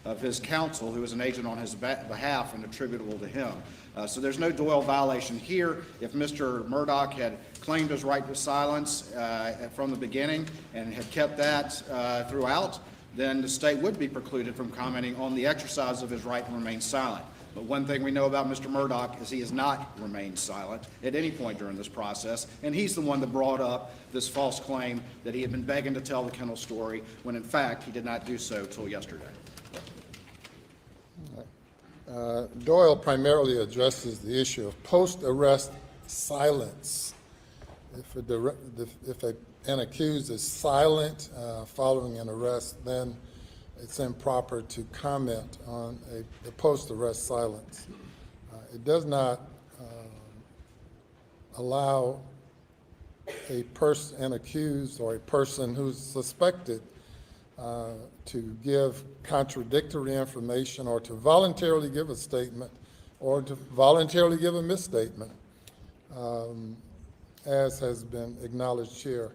of his counsel, who is an agent on his behalf and attributable to him. So there's no Doyle violation here. If Mr. Murdaugh had claimed his right to silence from the beginning and had kept that throughout, then the state would be precluded from commenting on the exercise of his right to remain silent. But one thing we know about Mr. Murdaugh is he has not remained silent at any point during this process, and he's the one that brought up this false claim that he had been begging to tell the Kennel story, when in fact he did not do so till yesterday. Doyle primarily addresses the issue of post-arrest silence. If an accused is silent following an arrest, then it's improper to comment on a post-arrest silence. It does not allow an accused or a person who's suspected to give contradictory information or to voluntarily give a statement or to voluntarily give a misstatement, as has been acknowledged here.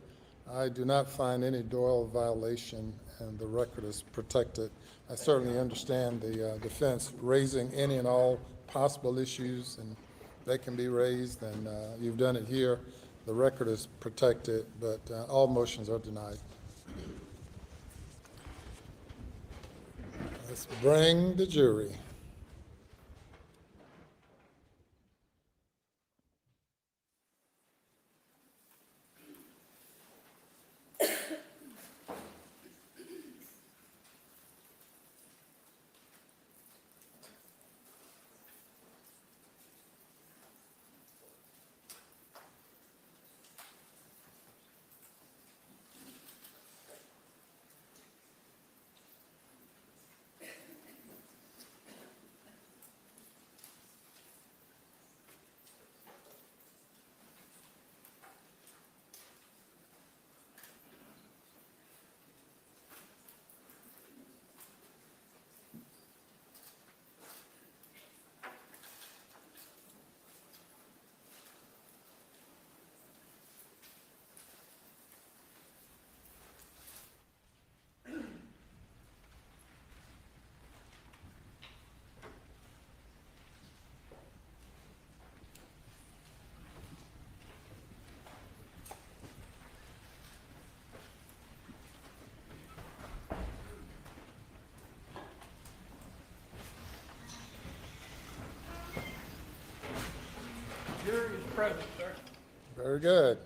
I do not find any Doyle violation, and the record is protected. I certainly understand the defense raising any and all possible issues, and they can be raised, and you've done it here. The record is protected, but all motions are denied. Let's bring the jury. Jury is present, sir. Very good.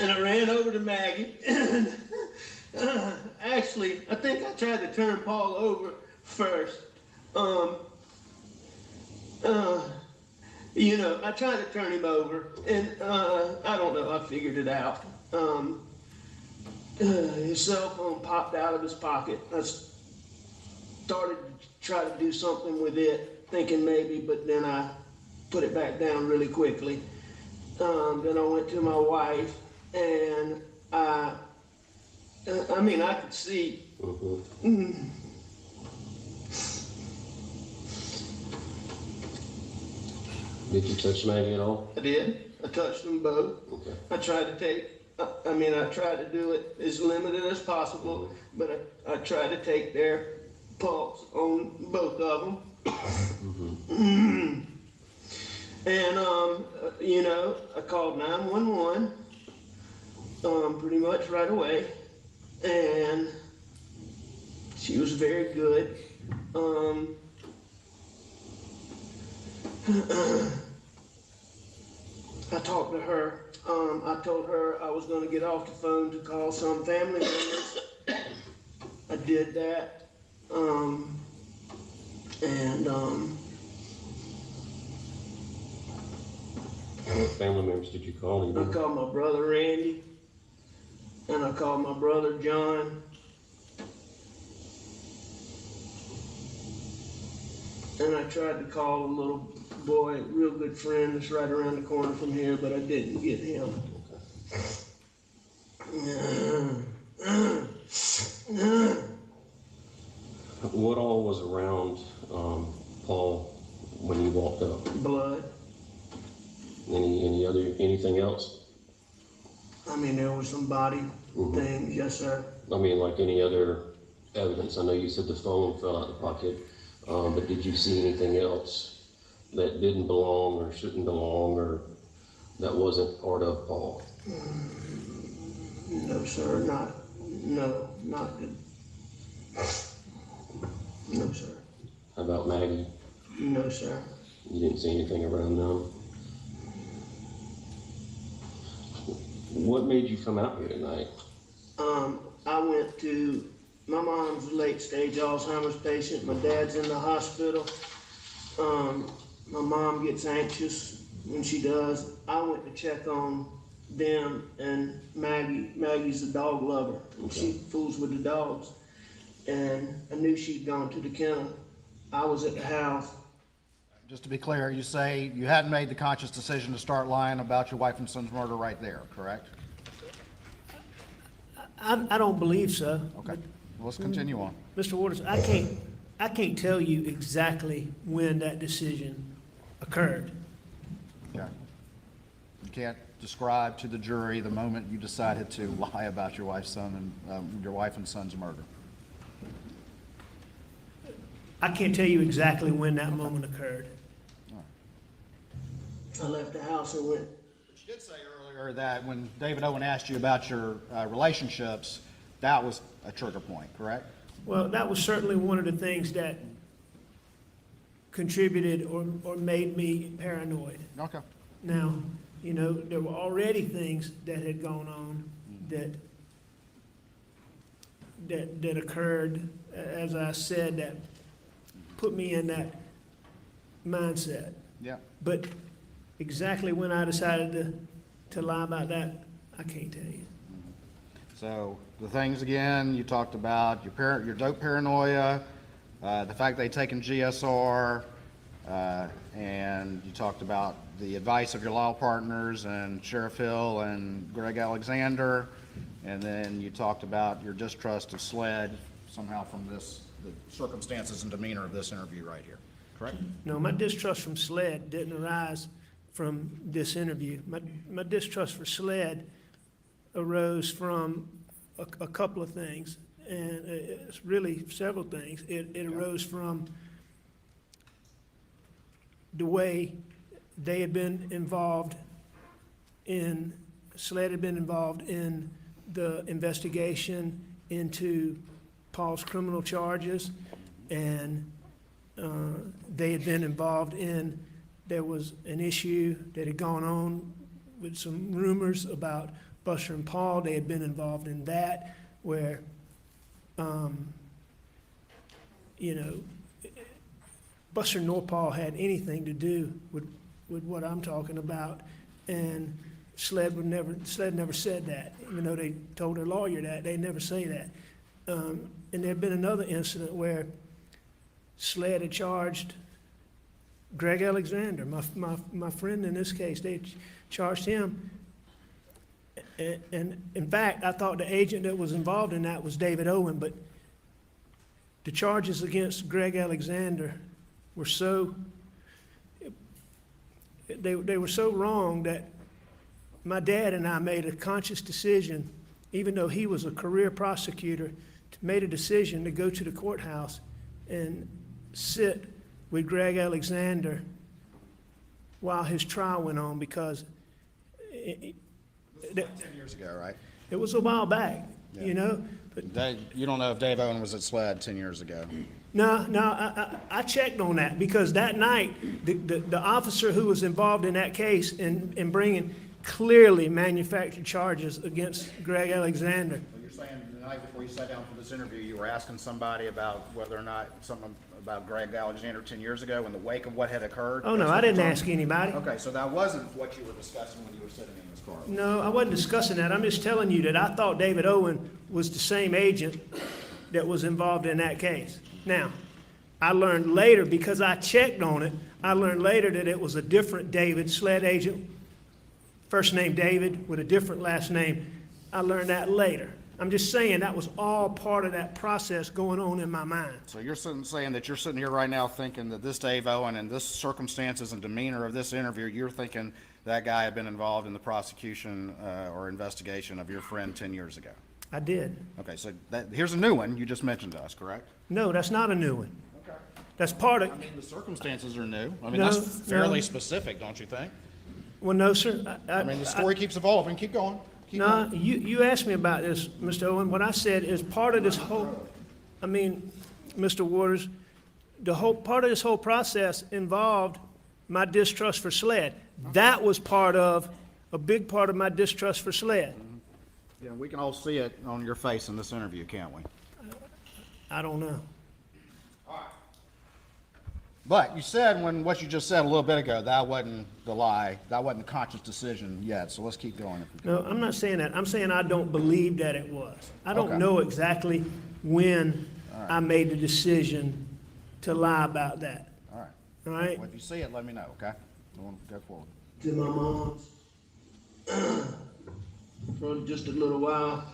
And I ran over to Maggie, and actually, I think I tried to turn Paul over first. I tried to turn him over, and I don't know, I figured it out. His cell phone popped out of his pocket. I started to try to do something with it, thinking maybe, but then I put it back down really quickly. Then I went to my wife, and I could see. Did you touch Maggie at all? I did. I touched them both. Okay. I tried to do it as limited as possible, but I tried to take their pulse on both of them. And, I called 911 pretty much right away, and she was very good. I talked to her. I told her I was going to get off the phone to call some family members. I did that. What family members did you call? I called my brother Randy, and I called my brother John. And I tried to call a little boy, real good friend that's right around the corner from here, but I didn't get him. What all was around Paul when you walked up? Blood. Anything else? I mean, there was some body things, yes, sir. I mean, like any other evidence? I know you said the phone fell out of the pocket, but did you see anything else that didn't belong or shouldn't belong or that wasn't part of Paul? No, sir, not good. No, sir. How about Maggie? No, sir. You didn't see anything around them? What made you come out here tonight? I went to, my mom's a late stage Alzheimer's patient. My dad's in the hospital. My mom gets anxious when she does. I went to check on them and Maggie. Maggie's a dog lover and she fools with the dogs. And I knew she'd gone to the kennel. I was at the house. Just to be clear, you say you hadn't made the conscious decision to start lying about your wife and son's murder right there, correct? I don't believe so. Okay, well, let's continue on. Mr. Waters, I can't tell you exactly when that decision occurred. Okay. You can't describe to the jury the moment you decided to lie about your wife and son's murder. I can't tell you exactly when that moment occurred. I left the house and went. But you did say earlier that when David Owen asked you about your relationships, that was a trigger point, correct? Well, that was certainly one of the things that contributed or made me paranoid. Okay. Now, you know, there were already things that had gone on that occurred, as I said, that put me in that mindset. Yeah. But exactly when I decided to lie about that, I can't tell you. So the things again, you talked about your dope paranoia, the fact they'd taken GSR, and you talked about the advice of your law partners and Sheriff Hill and Greg Alexander, and then you talked about your distrust of SLED somehow from the circumstances and demeanor of this interview right here, correct? No, my distrust from SLED didn't arise from this interview. My distrust for SLED arose from a couple of things, and it's really several things. It arose from the way they had been involved in, SLED had been involved in the investigation into Paul's criminal charges, and they had been involved in, there was an issue that had gone on with some rumors about Buster and Paul. They had been involved in that, where, you know, Buster nor Paul had anything to do with what I'm talking about, and SLED never said that, even though they told their lawyer that, they never say that. And there had been another incident where SLED had charged Greg Alexander, my friend in this case. They charged him. And in fact, I thought the agent that was involved in that was David Owen, but the charges against Greg Alexander were so, they were so wrong that my dad and I made a conscious decision, even though he was a career prosecutor, made a decision to go to the courthouse and sit with Greg Alexander while his trial went on, because It was 10 years ago, right? it was a while back, Yeah. you know? But You don't know if Dave Owen was at SLED 10 years ago. no, I checked on that, because that night, the officer who was involved in that case in bringing clearly manufactured charges against Greg Alexander. Well, you're saying the night before you sat down for this interview, you were asking somebody about whether or not something about Greg Alexander 10 years ago in the wake of what had occurred? Oh, no, That's I what didn't you're ask talking- anybody. Okay, so that wasn't what you were discussing when you were sitting in this car? No, I wasn't discussing that. I'm just telling you that I thought David Owen was the same agent that was involved in that case. Now, I learned later, because I checked on it, I learned later that it was a different David, SLED agent, first name David with a different last name. I learned that later. I'm just saying that was all part of that process going on in my mind. So you're saying that you're sitting here right now thinking that this Dave Owen and this circumstances and demeanor of this interview, you're thinking that guy had been involved in the prosecution or investigation of your friend 10 years ago? I did. Okay, so here's a new one you just mentioned to us, correct? No, that's not a new one. Okay. That's part of, I mean, the circumstances are new. I mean, No, that's fairly no. specific, don't you think? well, no, sir. I mean, the story keeps evolving. Keep going. Keep No, going. you asked me about this, Mr. Owen. What I said is part of this whole, I mean, Mr. Waters, part of this whole process involved my distrust for SLED. That was a big part of my distrust for SLED. Yeah, we can all see it on your face in this interview, can't we? I don't know. But you said what you just said a little bit ago, that wasn't the lie, that wasn't a conscious decision yet, so let's keep going. No, I'm not saying that. I'm saying I don't believe that it was. I don't Okay. know exactly when I made the decision to lie about that. All right. All right? Well, if you see it, let me know, okay? We'll go forward. To my mom's for just a little while.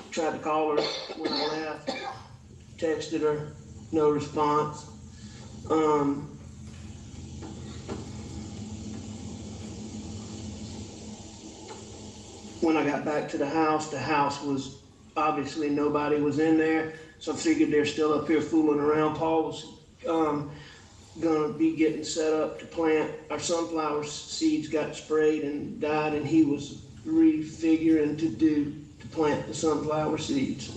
Tried to call her when I left, texted her, no response. When I got back to the house was obviously nobody was in there, so I figured they're still up here fooling around. Paul was gonna be getting set up to plant. Our sunflower seeds got sprayed and died, and he was refiguring to plant the sunflower seeds.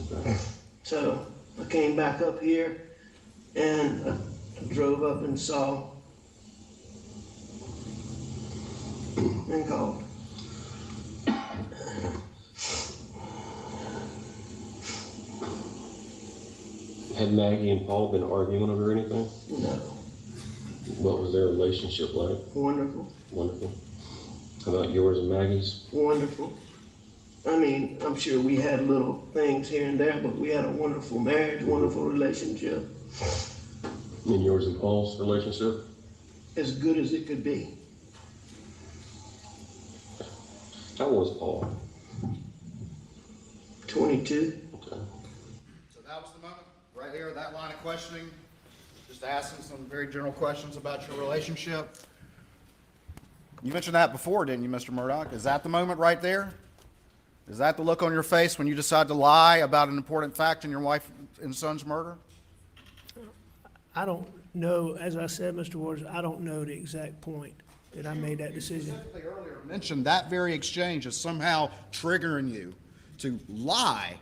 So I came back up here and I drove up and saw and called. Had Maggie and Paul been arguing over anything? No, What was their relationship like? wonderful, Wonderful. How about yours and Maggie's? wonderful. I mean, I'm sure we had little things here and there, but we had a wonderful marriage, wonderful relationship, And yours and Paul's relationship? as good as it could be. How was Paul? 22. Okay. So that was the moment, right here, that line of questioning, just asking some very general questions about your relationship. You mentioned that before, didn't you, Mr. Murdaugh? Is that the moment right there? Is that the look on your face when you decide to lie about an important fact in your wife and son's murder? I don't know, as I said, Mr. Waters, I don't know the exact point that I made that decision. Specifically earlier mentioned that very exchange as somehow triggering you to lie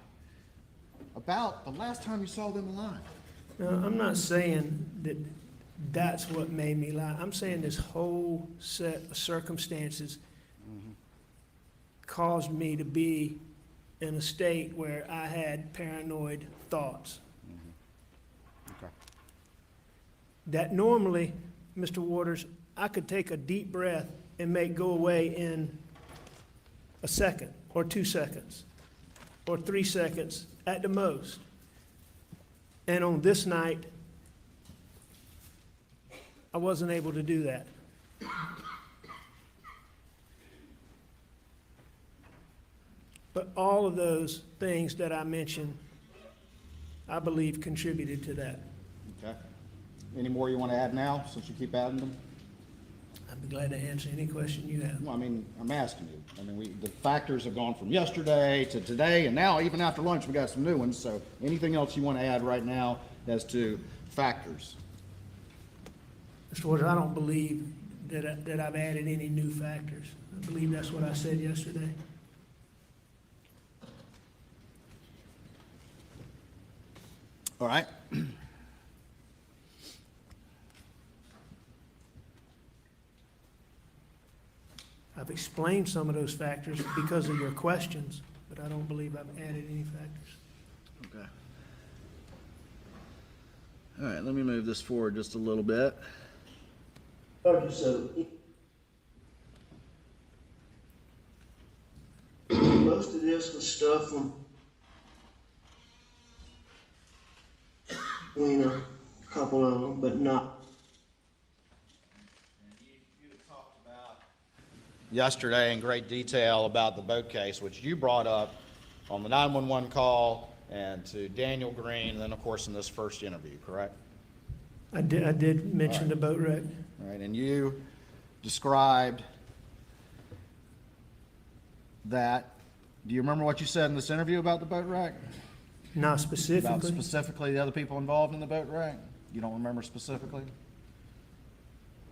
about the last time you saw them alive. No, I'm not saying that that's what made me lie. I'm saying this whole set of circumstances caused me to be in a state where I had paranoid thoughts. Okay. That normally, Mr. Waters, I could take a deep breath and make go away in a second, or 2 seconds, or 3 seconds at the most. And on this night, I wasn't able to do that. But all of those things that I mentioned, I believe contributed to that. Okay. Any more you want to add now, since you keep adding them? I'd be glad to answer any question you have. Well, I mean, I'm asking you. I mean, the factors have gone from yesterday to today, and now even after lunch, we got some new ones. So anything else you want to add right now as to factors? Mr. Waters, I don't believe that I've added any new factors. I believe that's what I said yesterday. All right. I've explained some of those factors because of your questions, but I don't believe I've added any factors. Okay. All right, let me move this forward just a little bit. Okay, so most of this was stuff from a couple of them, but not. Yesterday in great detail about the boat case, which you brought up on the 911 call and to Daniel Green, and then, of course, in this first interview, correct? I did mention the boat wreck. All right, and you described that, do you remember what you said in this interview about the boat wreck? Not About specifically. specifically the other people involved in the boat wreck? You don't remember specifically?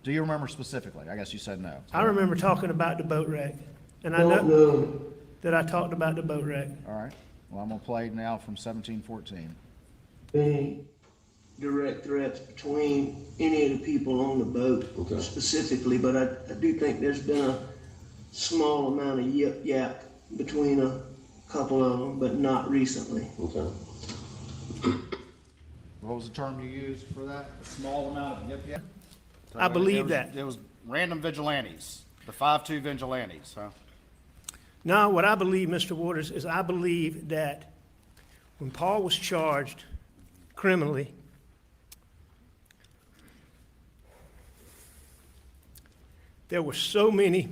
Do you remember specifically? I guess you said no. I remember talking about the boat wreck, and I Don't know know. that I talked about the boat wreck. All right, well, I'm gonna play now from 1714. Any direct threats between any of the people on the boat Okay. specifically, but I do think there's been a small amount of yip yap between a couple of them, but not recently. Okay. What was the term you used for that? A small amount of yip-yap? I believe that. It was random vigilantes, the 5-2 vigilantes, huh? No, what I believe, Mr. Waters, is I believe that when Paul was charged criminally, there were so many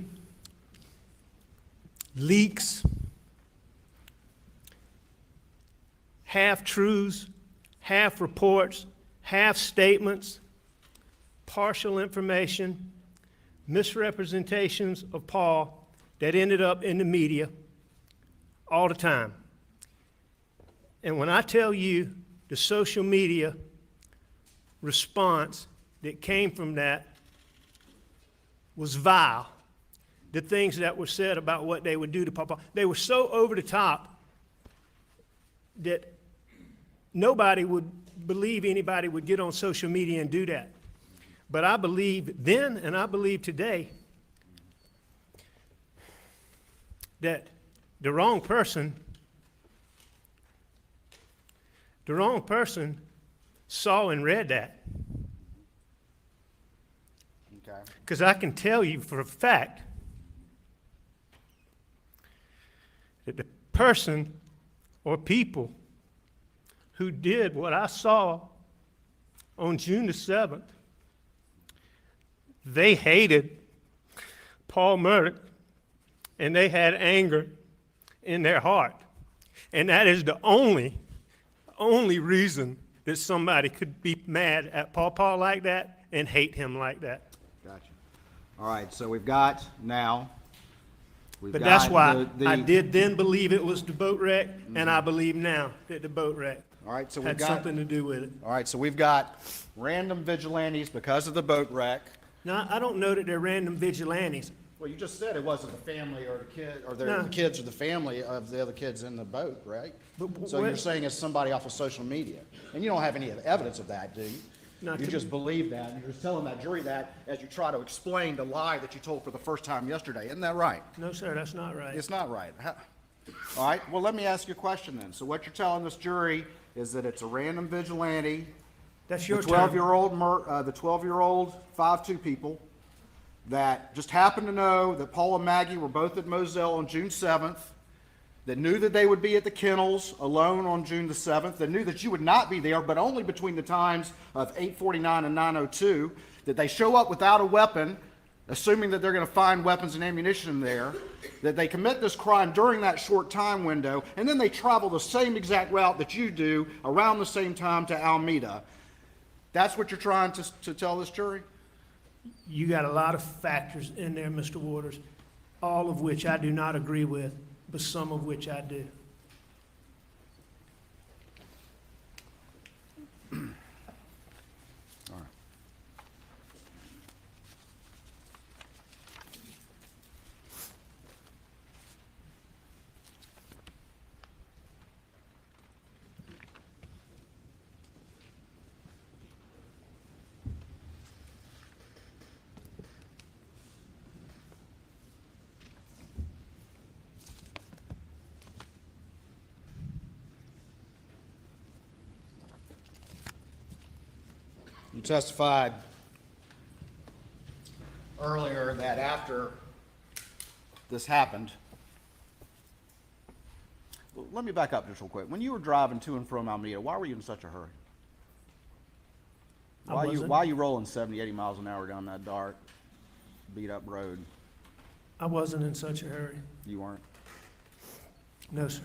leaks, half-truths, half-reports, half-statements, partial information, misrepresentations of Paul that ended up in the media all the time. And when I tell you the social media response that came from that was vile, the things that were said about what they would do to Paul, they were so over the top that nobody would believe anybody would get on social media and do that. But I believe then, and I believe today, that the wrong person saw and read that. Okay. Because I can tell you for a fact that the person or people who did what I saw on June the 7th, they hated Paul Murdaugh, and they had anger in their heart. And that is the only reason that somebody could be mad at Paul like that and hate him like that. Gotcha. All right, so we've got now, But that's why the- I did then believe it was the boat wreck, and I believe now that the boat wreck All right, so we've had got, something to do with it. all right, so we've got random vigilantes because of the boat wreck. Now, I don't know that they're random vigilantes. Well, you just said it wasn't the family or the kid, or No. the kids or the family of the other kids in the boat, right? But So what- you're saying it's somebody off of social media, and you don't have any evidence of that, do you? Not You to- just believe that, and you're just telling that jury that as you try to explain the lie that you told for the first time yesterday. Isn't that right? No, sir, that's not right. It's not right. All right, well, let me ask you a question then. So what you're telling this jury is that it's a random vigilante, That's the your term. 12-year-old 5-2 people that just happened to know that Paul and Maggie were both at Moselle on June 7th, that knew that they would be at the Kennels alone on June the 7th, that knew that you would not be there, but only between the times of 8:49 and 9:02, that they show up without a weapon, assuming that they're going to find weapons and ammunition there, that they commit this crime during that short time window, and then they travel the same exact route that you do around the same time to Almeda. That's what you're trying to tell this jury? You got a lot of factors in there, Mr. Waters, all of which I do not agree with, but some of which I do. All right. You testified earlier that after this happened, well, let me back up just real quick. When you were driving to and from Almeda, why were you in such a hurry? I wasn't. Why are you rolling 70, 80 miles an hour down that dark, beat-up road? I wasn't in such a hurry. You weren't? No, sir.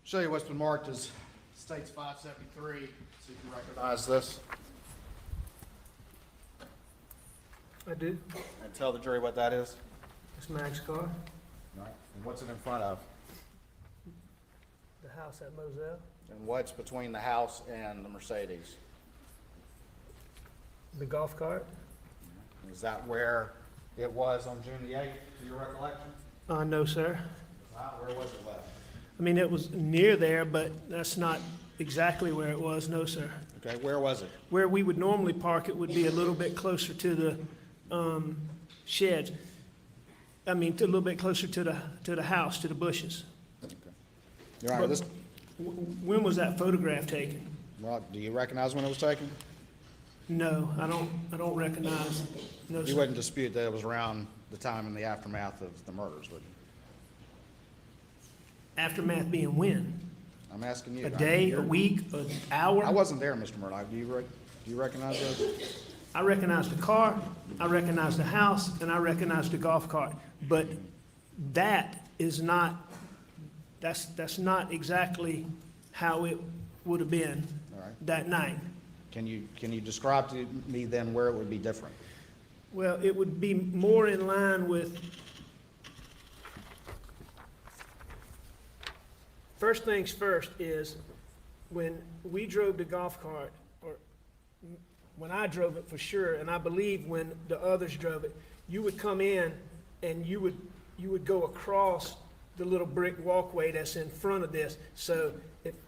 Show you what's been marked as States 573, see if you recognize this. I do. And tell the jury what that is. It's Mag's car, All right. And what's it in front of? the house at Moselle, And what's between the house and the Mercedes? the golf cart. Is that where it was on June the 8th, to your recollection? No, sir. Where was it left? I mean, it was near there, but that's not exactly where it was, no, sir. Okay, where was it? Where we would normally park it would be a little bit closer to the sheds. I mean, a little bit closer to the house, to the bushes. Your Honor, this, When was that photograph taken? well, do you recognize when it was taken? No, I don't recognize, no, You sir. wouldn't dispute that it was around the time in the aftermath of the murders, would you? Aftermath being when? I'm asking you. A day, a week, an hour? I wasn't there, Mr. Murdaugh. Do you recognize those? I recognize the car, I recognize the house, and I recognize the golf cart. But that is not, that's not exactly how it would have been All right. that night. Can you describe to me then where it would be different? Well, it would be more in line with, first things first is when we drove the golf cart, or when I drove it for sure, and I believe when the others drove it, you would come in and you would go across the little brick walkway that's in front of this. So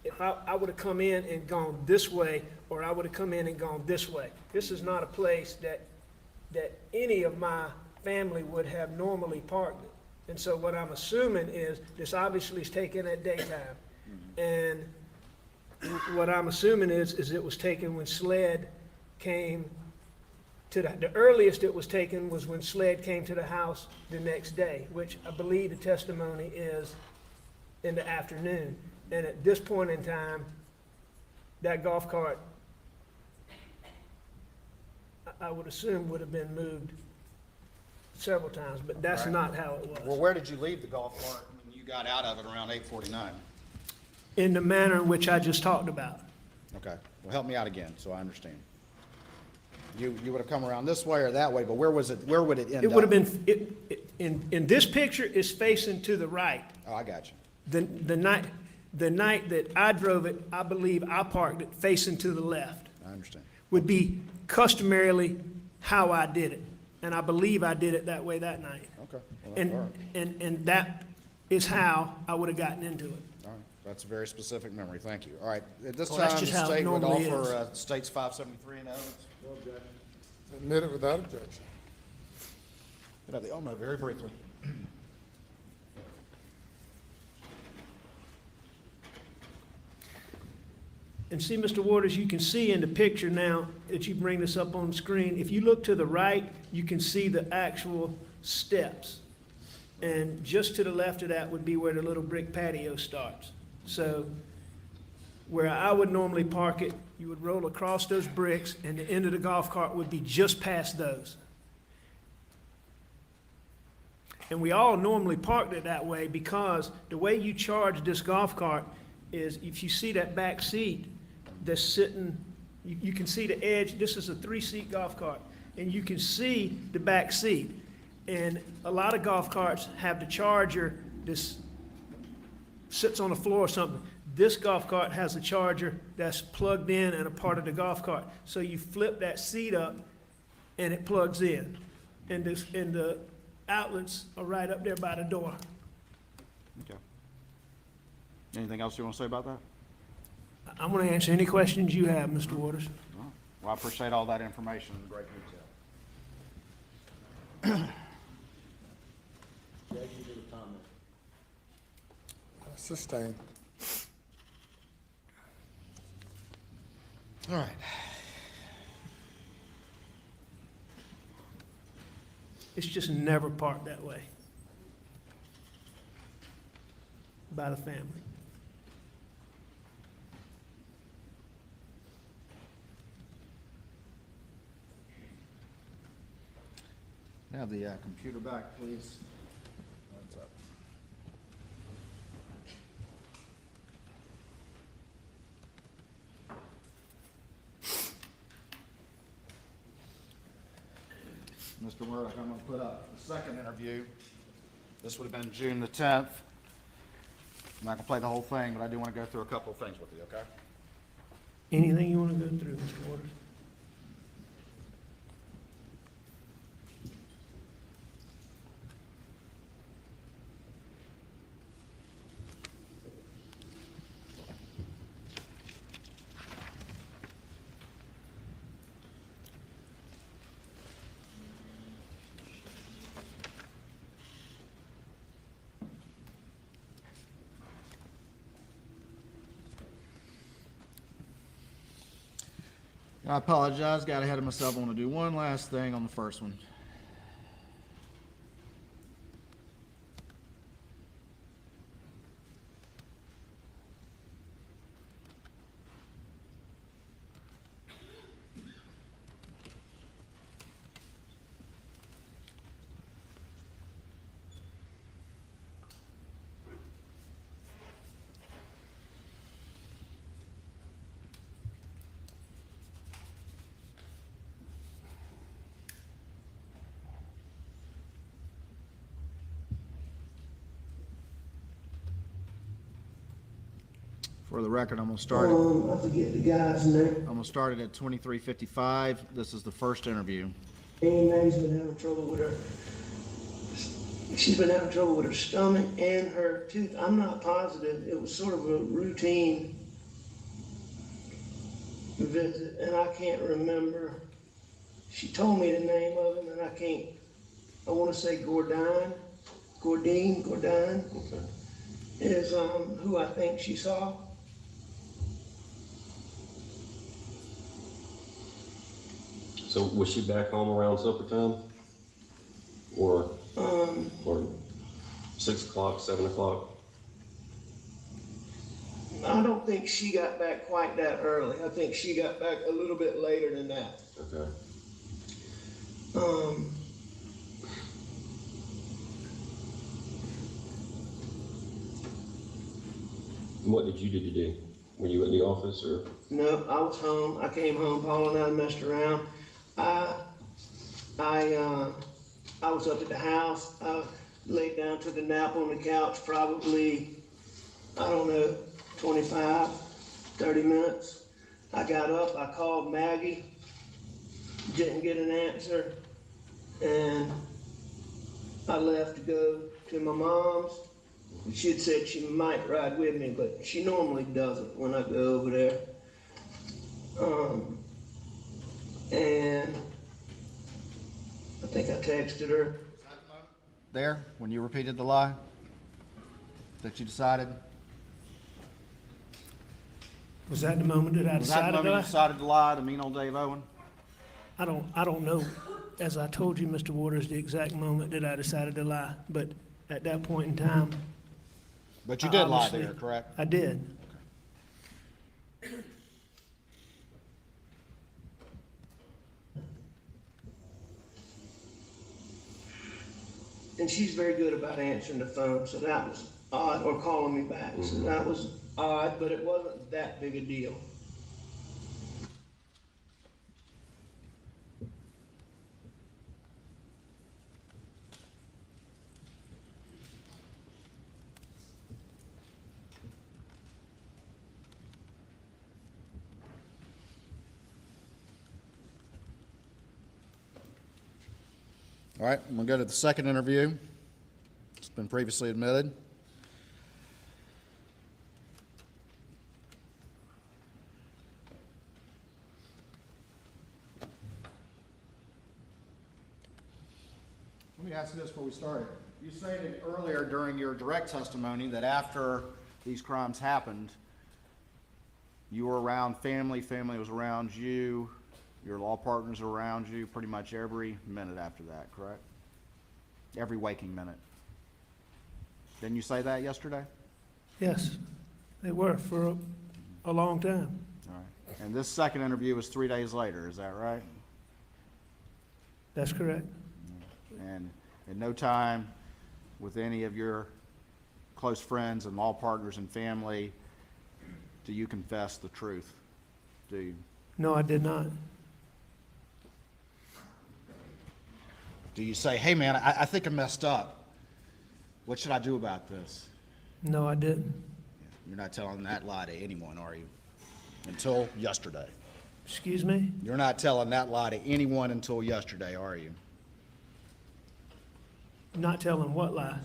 if I would have come in and gone this way, or I would have come in and gone this way. This is not a place that any of my family would have normally parked it. And so what I'm assuming is, this obviously is taken at daytime. And what I'm assuming is it was taken when SLED came to the earliest it was taken was when SLED came to the house the next day, which I believe the testimony is in the afternoon. And at this point in time, that golf cart, I would assume would have been moved several times, but that's Right. not how it Well, was. where did you leave the golf cart when you got out of it around 8:49? In the manner in which I just talked about. Okay, well, help me out again, so I understand. You would have come around this way or that way, but where would it end up? It would have been, in this picture, it's facing to the right. Oh, I got you. The night that I drove it, I believe I parked it facing to the left. I understand. Would be customarily how I did it. And I believe I did it that way that night. Okay. Well, that's all right. And that is how I would have gotten into it. All right, that's a very specific memory, thank you. All right, at this Well, that's time, the just how it state would normally offer States 573 and evidence. Admit it without objection. Could I have the Almeda very briefly? And see, Mr. Waters, you can see in the picture now that you bring this up on the screen, if you look to the right, you can see the actual steps. And just to the left of that would be where the little brick patio starts. So where I would normally park it, you would roll across those bricks and the end of the golf cart would be just past those. And we all normally parked it that way because the way you charge this golf cart is if you see that back seat that's sitting, you can see the edge. This is a 3-seat golf cart, and you can see the back seat. And a lot of golf carts have the charger that sits on the floor or something. This golf cart has a charger that's plugged in and a part of the golf cart. So you flip that seat up, and it plugs in. And the outlets are right up there by the door. Okay. Anything else you want to say about that? I'm going to answer any questions you have, Mr. Waters. Well, I appreciate all that information in great detail. Sustained. All right. It's just never parked that way by the family. Have the computer back, please. That's up. Mr. Murdaugh, I'm gonna put up the second interview. This would have been June the 10th. I'm not gonna play the whole thing, but I do want to go through a couple of things with you, okay? Anything you want to go through, Mr. Waters? I apologize, got ahead of myself. I want to do one last thing on the first one. For the record, I'm gonna start it. I forget the guy's name. I'm gonna start it at 23:55. This is the first interview. Annie's been having trouble with her. She's been having trouble with her stomach and her tooth. I'm not positive. It was sort of a routine visit, and I can't remember. She told me the name of him, and I can't. I want to say Gordine Okay. is who I think she saw. So was she back home around supper time? Or 6 o'clock, 7 o'clock? I don't think she got back quite that early. I think she got back a little bit later than that. Okay. And what did you do today? Were you in the office or? No, I was home. I came home. Paul and I messed around. I was up at the house. I laid down, took a nap on the couch, probably, I don't know, 25, 30 minutes. I got up, I called Maggie, didn't get an answer, and I left to go to my mom's. She had said she might ride with me, but she normally doesn't when I go over there. And I think I texted her. There, when you repeated the lie that you decided? Was that the moment that I Was that the decided moment you that? decided to lie to mean old Dave Owen? I don't know, as I told you, Mr. Waters, the exact moment that I decided to lie, but at that point in time, But you I did lie obviously- there, correct? I did. And she's very good about answering the phone, so that was odd, or calling me back. So that was odd, but it wasn't that big a deal. All right, I'm gonna go to the second interview. It's been previously admitted. Let me ask you this before we start. You stated earlier during your direct testimony that after these crimes happened, you were around family, family was around you, your law partners were around you pretty much every minute after that, correct? Every waking minute. Didn't you say that yesterday? Yes, they were for a long time. All right. And this second interview was 3 days later, is that right? That's correct. And at no time with any of your close friends and law partners and family do you confess the truth, do you? No, I did not. Do you say, hey, man, I think I messed up. What should I do about this? No, I didn't. You're not telling that lie to anyone, are you? Until yesterday. Excuse me? You're not telling that lie to anyone until yesterday, are you? Not telling what lie?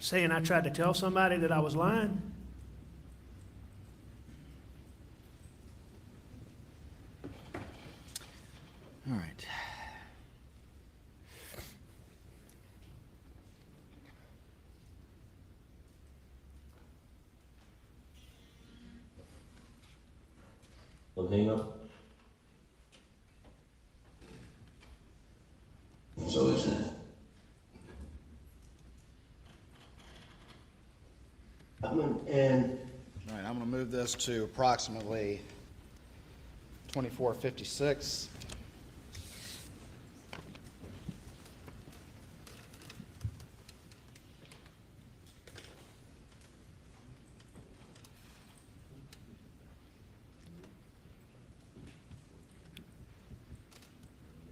Saying I tried to tell somebody that I was lying? All right. Hang up. So is that. And All right, I'm going to move this to approximately 24:56.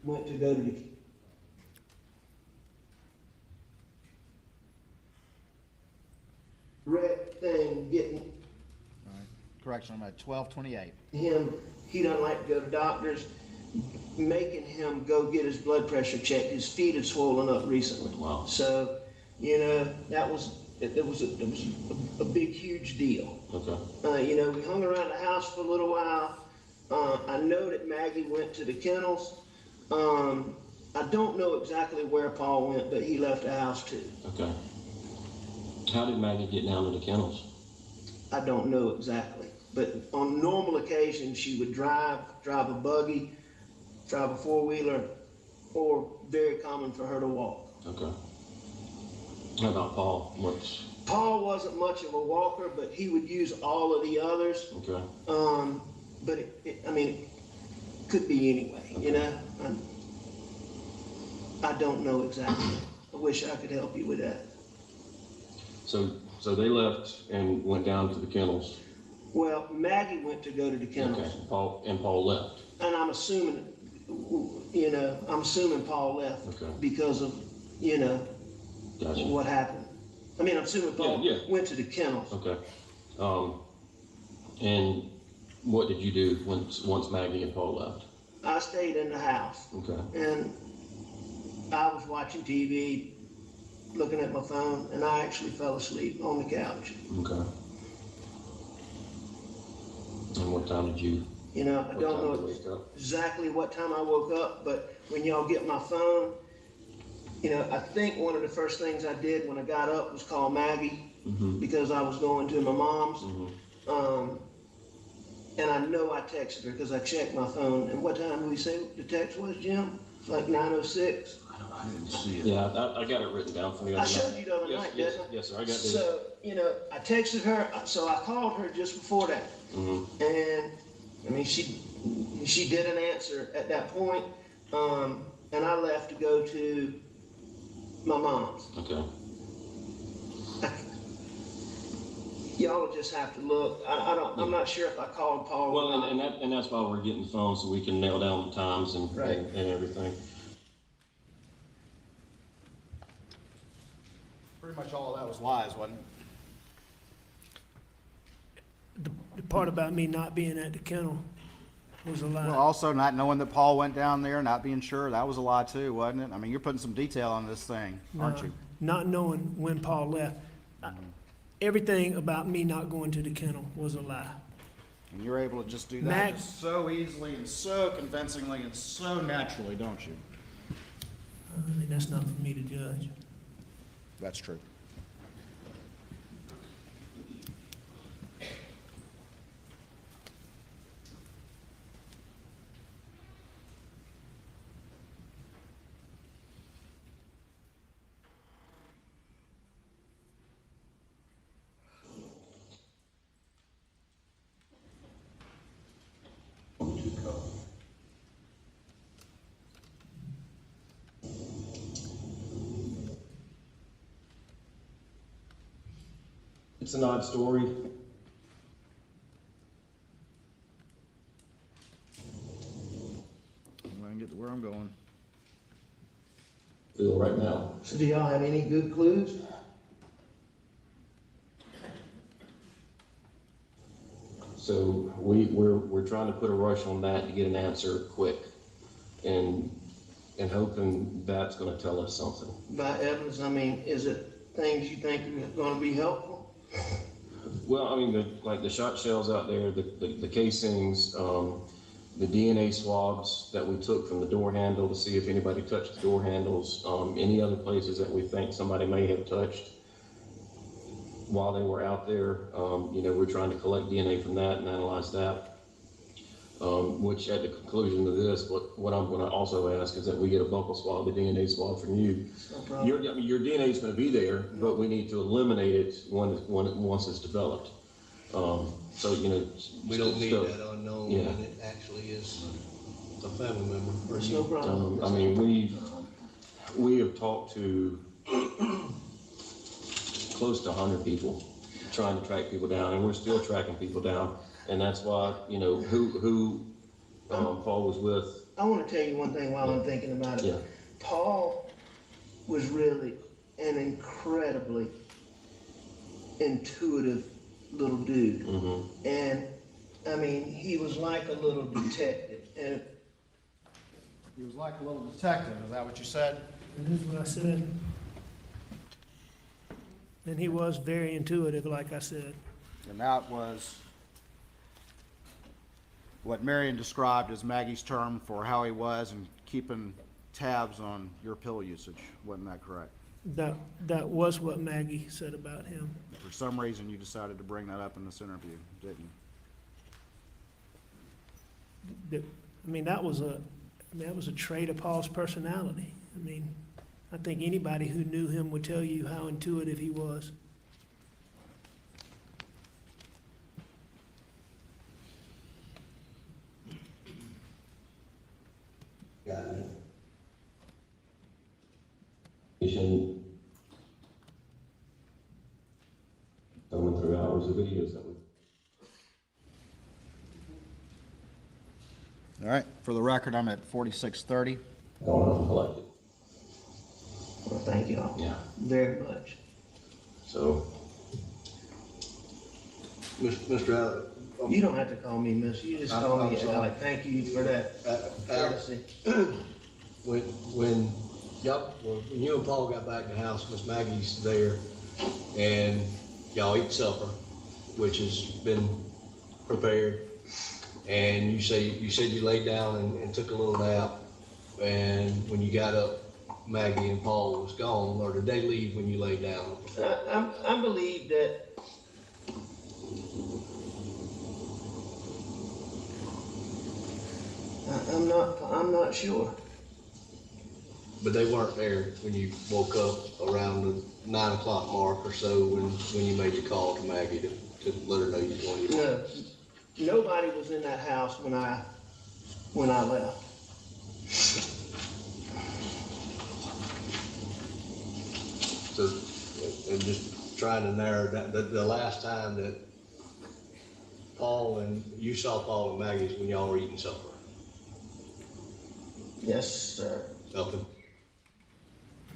went to go to the red thing, getting All right. Correction, I'm at 12:28. him, he doesn't like to go to doctors, making him go get his blood pressure checked. His feet had swollen up recently. Wow. So, you know, that was, it was a big, huge deal. Okay. You know, we hung around the house for a little while. I know that Maggie went to the Kennels. I don't know exactly where Paul went, but he left the house too. Okay. How did Maggie get down to the Kennels? I don't know exactly, but on normal occasions, she would drive a buggy, drive a four-wheeler, or very common for her to walk. Okay. How about Paul? What's Paul wasn't much of a walker, but he would use all of the others. okay? But I mean, it could be anyway, you know? I don't know exactly. I wish I could help you with that. So they left and went down to the Kennels. Well, Maggie went to go to the Kennels. Okay. Paul left. And I'm assuming, you know, Paul left Okay. because of, you know, Gotcha. what happened. I mean, I'm assuming Paul Yeah. went to the Kennels. Okay. And what did you do once Maggie and Paul left? I stayed in the house. Okay. And I was watching TV, looking at my phone, and I actually fell asleep on the couch. Okay. And what time did you? You know, I What don't time know did you wake up? exactly what time I woke up, but when y'all get my phone, you know, I think one of the first things I did when I got up was call Maggie because I was going to my mom's. And I know I texted her because I checked my phone. And what time did we say the text was, Jim? It's like 9:06. I didn't see it. Yeah, I got it written down for you. I showed you the other Yes, night, yes, didn't I? yes, sir. I got this. So, you know, I texted her, so I called her just before that. And, I mean, she didn't answer at that point. And I left to go to my mom's. Okay. Y'all will just have to look. I'm not sure if I called Paul. Well, or not. and that's why we're getting the phone so we can nail down the times and Right. and everything. Pretty much all of that was lies, wasn't it? The part about me not being at the kennel was a lie. Well, also not knowing that Paul went down there, not being sure, that was a lie too, wasn't it? I mean, you're putting some detail on this thing, aren't you? Not knowing when Paul left. Everything about me not going to the kennel was a lie. And you're able to just do that Max- just so easily and so convincingly and so naturally, don't you? I mean, that's not for me to judge. That's true. It's an odd story. get to where I'm going. Feel right now. So do y'all have any good clues? So we're trying to put a rush on that to get an answer quick, and hoping that's gonna tell us something. By evidence, I mean, is it things you think are gonna be helpful? Well, I mean, like the shot shells out there, the casings, the DNA swabs that we took from the door handle to see if anybody touched the door handles, any other places that we think somebody may have touched while they were out there. We're trying to collect DNA from that and analyze that. Which at the conclusion of this, what I'm gonna also ask is that we get a buccal swab, the DNA swab from you. No problem. Your DNA is gonna be there, but we need to eliminate it once it's developed. We don't need stuff. that unknown Yeah. when it actually is a family member. or It's you. no problem. I mean, we have talked to close to 100 people, trying to track people down, and we're still tracking people down. And that's why, who Paul was with. I wanna tell you one thing while I'm thinking about it. Yeah. Paul was really an incredibly intuitive little dude. Mm-hmm. And, I mean, he was like a little detective, and He was like a little detective, is that what you said? That is what I said. And he was very intuitive, like I said. And that was what Marion described as Maggie's term for how he was and keeping tabs on your pill usage. Wasn't that correct? That was what Maggie said about him. For some reason, you decided to bring that up in this interview, didn't you? That was a trait of Paul's personality. I think anybody who knew him would tell you how intuitive he was. Got it. Going through hours of videos that we. All right, for the record, I'm at 4630. Going on collected. well, thank y'all Yeah. very much. So, Mr. Allen. You don't have to call me miss, you just call I'm me sorry. Alec. Thank you for that Alex, courtesy. when you and Paul got back in the house, Miss Maggie's there, and y'all eat supper, which has been prepared, and you said you laid down and took a little nap, and when you got up, Maggie and Paul was gone, or did they leave when you laid down? I believe that I'm not sure. But they weren't there when you woke up around the 9 o'clock mark or so when you made the call to Maggie to let her know you wanted to. No, nobody was in that house when I left. So, and just trying to narrow that, the last time that you saw Paul and Maggie is when y'all were eating supper. Yes, sir. Something.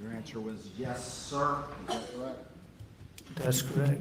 Your answer was yes, sir. Is that correct? That's correct.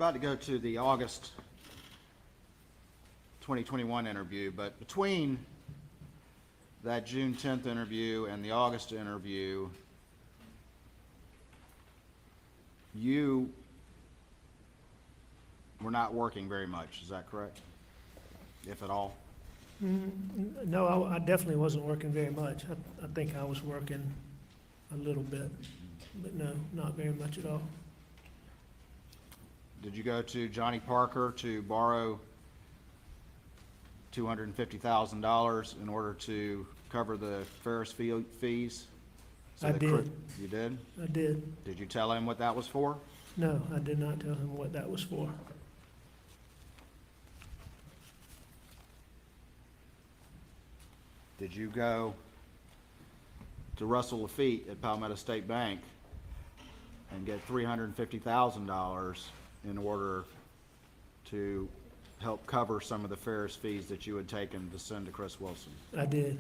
about to go to the August 2021 interview, but between that June 10th interview and the August interview, you were not working very much, is that correct? If at all? No, I definitely wasn't working very much. I think I was working a little bit, but no, not very much at all. Did you go to Johnny Parker to borrow $250,000 in order to cover the Ferris fees? So I that did. You did? I did. Did you tell him what that was for? No, I did not tell him what that was for. Did you go to Russell Lafitte at Palmetto State Bank and get $350,000 in order to help cover some of the Ferris fees that you had taken to send to Chris Wilson? I did.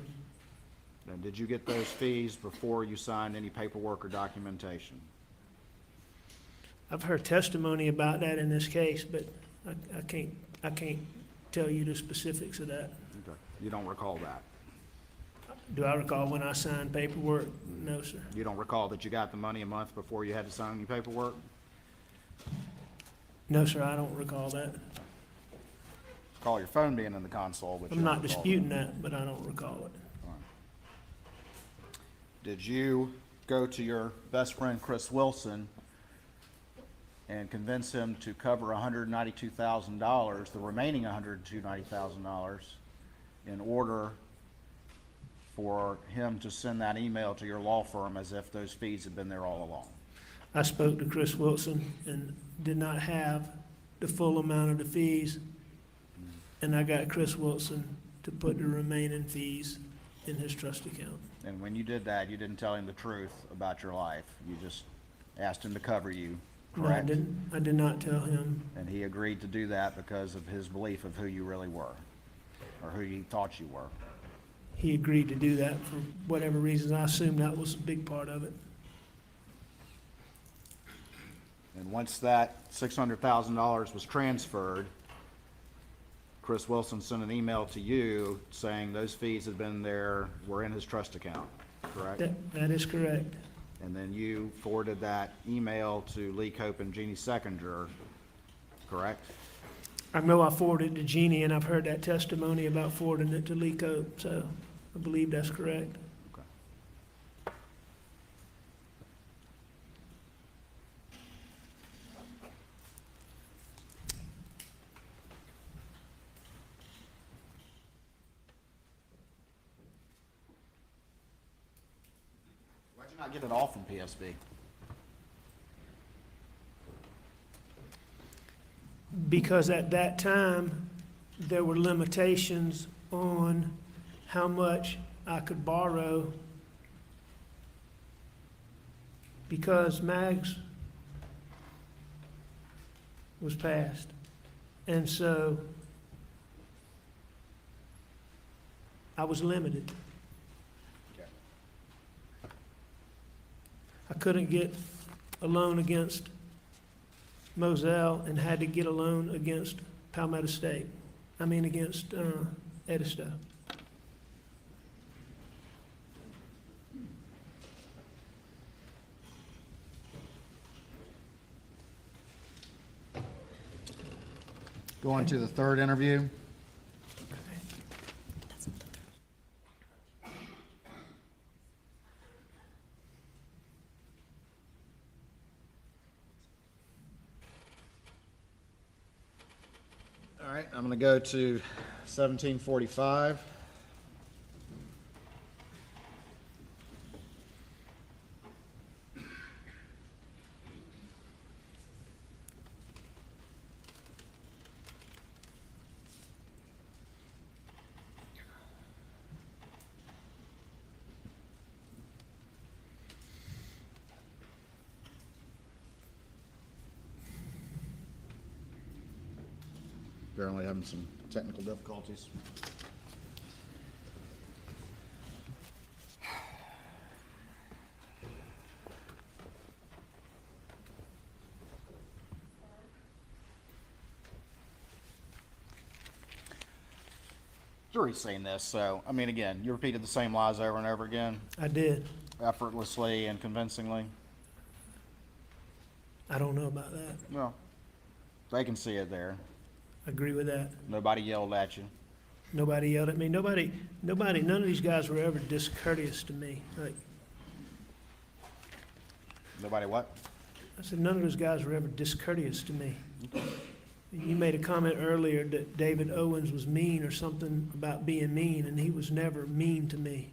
And did you get those fees before you signed any paperwork or documentation? I've heard testimony about that in this case, but I can't tell you the specifics of that. Okay. You don't recall that? Do I recall when I signed paperwork? No, sir. You don't recall that you got the money a month before you had to sign any paperwork? No, sir, I don't recall that. Call your phone being in the console, but you I'm don't not recall disputing that, but I don't recall it. Did you go to your best friend Chris Wilson and convince him to cover $192,000, the remaining $192,000, in order for him to send that email to your law firm as if those fees had been there all along? I spoke to Chris Wilson and did not have the full amount of the fees, and I got Chris Wilson to put the remaining fees in his trust account. And when you did that, you didn't tell him the truth about your life. You just asked him to cover you, No, I correct? didn't. I did not tell him. And he agreed to do that because of his belief of who you really were, or who he thought you were. He agreed to do that for whatever reasons. I assume that was a big part of it. And once that $600,000 was transferred, Chris Wilson sent an email to you saying those fees had been there, were in his trust account, correct? That is correct. And then you forwarded that email to Lee Cope and Jeannie Seconder, correct? I know I forwarded it to Jeannie, and I've heard that testimony about forwarding it to Lee Cope, so I believe that's correct. Okay. Why'd you not get it all from PSB? Because at that time, there were limitations on how much I could borrow because Mags was passed. And so I was limited. Okay. I couldn't get a loan against Moselle and had to get a loan against Palmetto State. Against Edisto. Going to the third interview. All right, I'm going to go to 1745. Apparently having some technical difficulties. jury's seen this, so, I mean, again, you repeated the same lies over and over again, I did. effortlessly and convincingly. I don't know about that. Well, they can see it there. I agree with that. Nobody yelled at you. Nobody yelled at me. Nobody, none of these guys were ever discourteous to me. Like, Nobody what? I said, none of those guys were ever discourteous to me. You made a comment earlier that David Owens was mean or something about being mean, and he was never mean to me.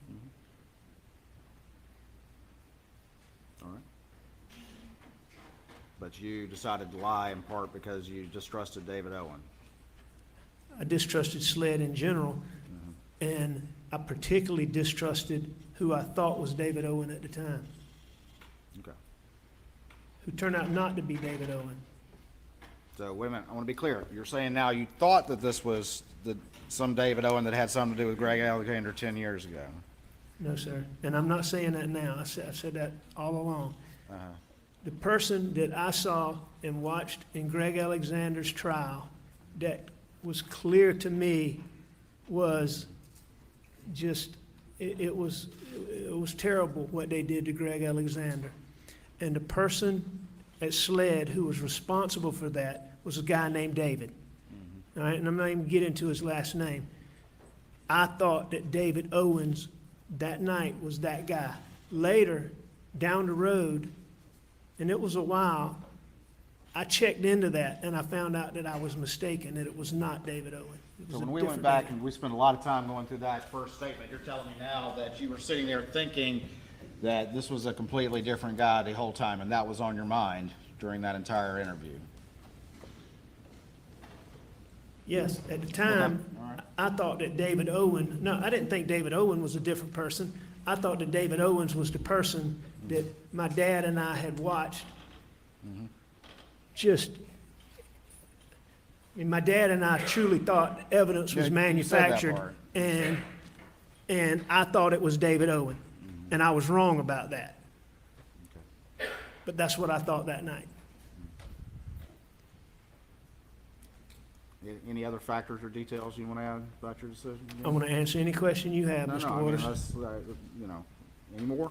All right. But you decided to lie in part because you distrusted David Owen. I distrusted SLED in general, and I particularly distrusted who I thought was David Owen at the time, Okay. who turned out not to be David Owen. So, wait a minute, I want to be clear. You're saying now you thought that this was some David Owen that had something to do with Greg Alexander 10 years ago. No, sir. And I'm not saying that now. I've said that all along. Uh-huh. The person that I saw and watched in Greg Alexander's trial that was clear to me was just, it was terrible what they did to Greg Alexander. And the person at SLED who was responsible for that was a guy named David. All right, and I'm not even getting into his last name. I thought that David Owens that night was that guy. Later, down the road, and it was a while, I checked into that and I found out that I was mistaken, that it was not David Owen. It was So a when we went different back David. and we spent a lot of time going through that first statement, you're telling me now that you were sitting there thinking that this was a completely different guy the whole time, and that was on your mind during that entire interview. Yes, at the time, all right. I thought that David Owen, no, I didn't think David Owen was a different person. I thought that David Owens was the person that my dad and I had watched. Just, I mean, my dad and I truly thought evidence was Yeah, you said that manufactured, part. and I thought it was David Owen, and I was wrong about that. But that's what I thought that night. Any other factors or details you want to add about your decision? I want to answer any question you have, No, Mr. no, I mean, Waters. let's, any more?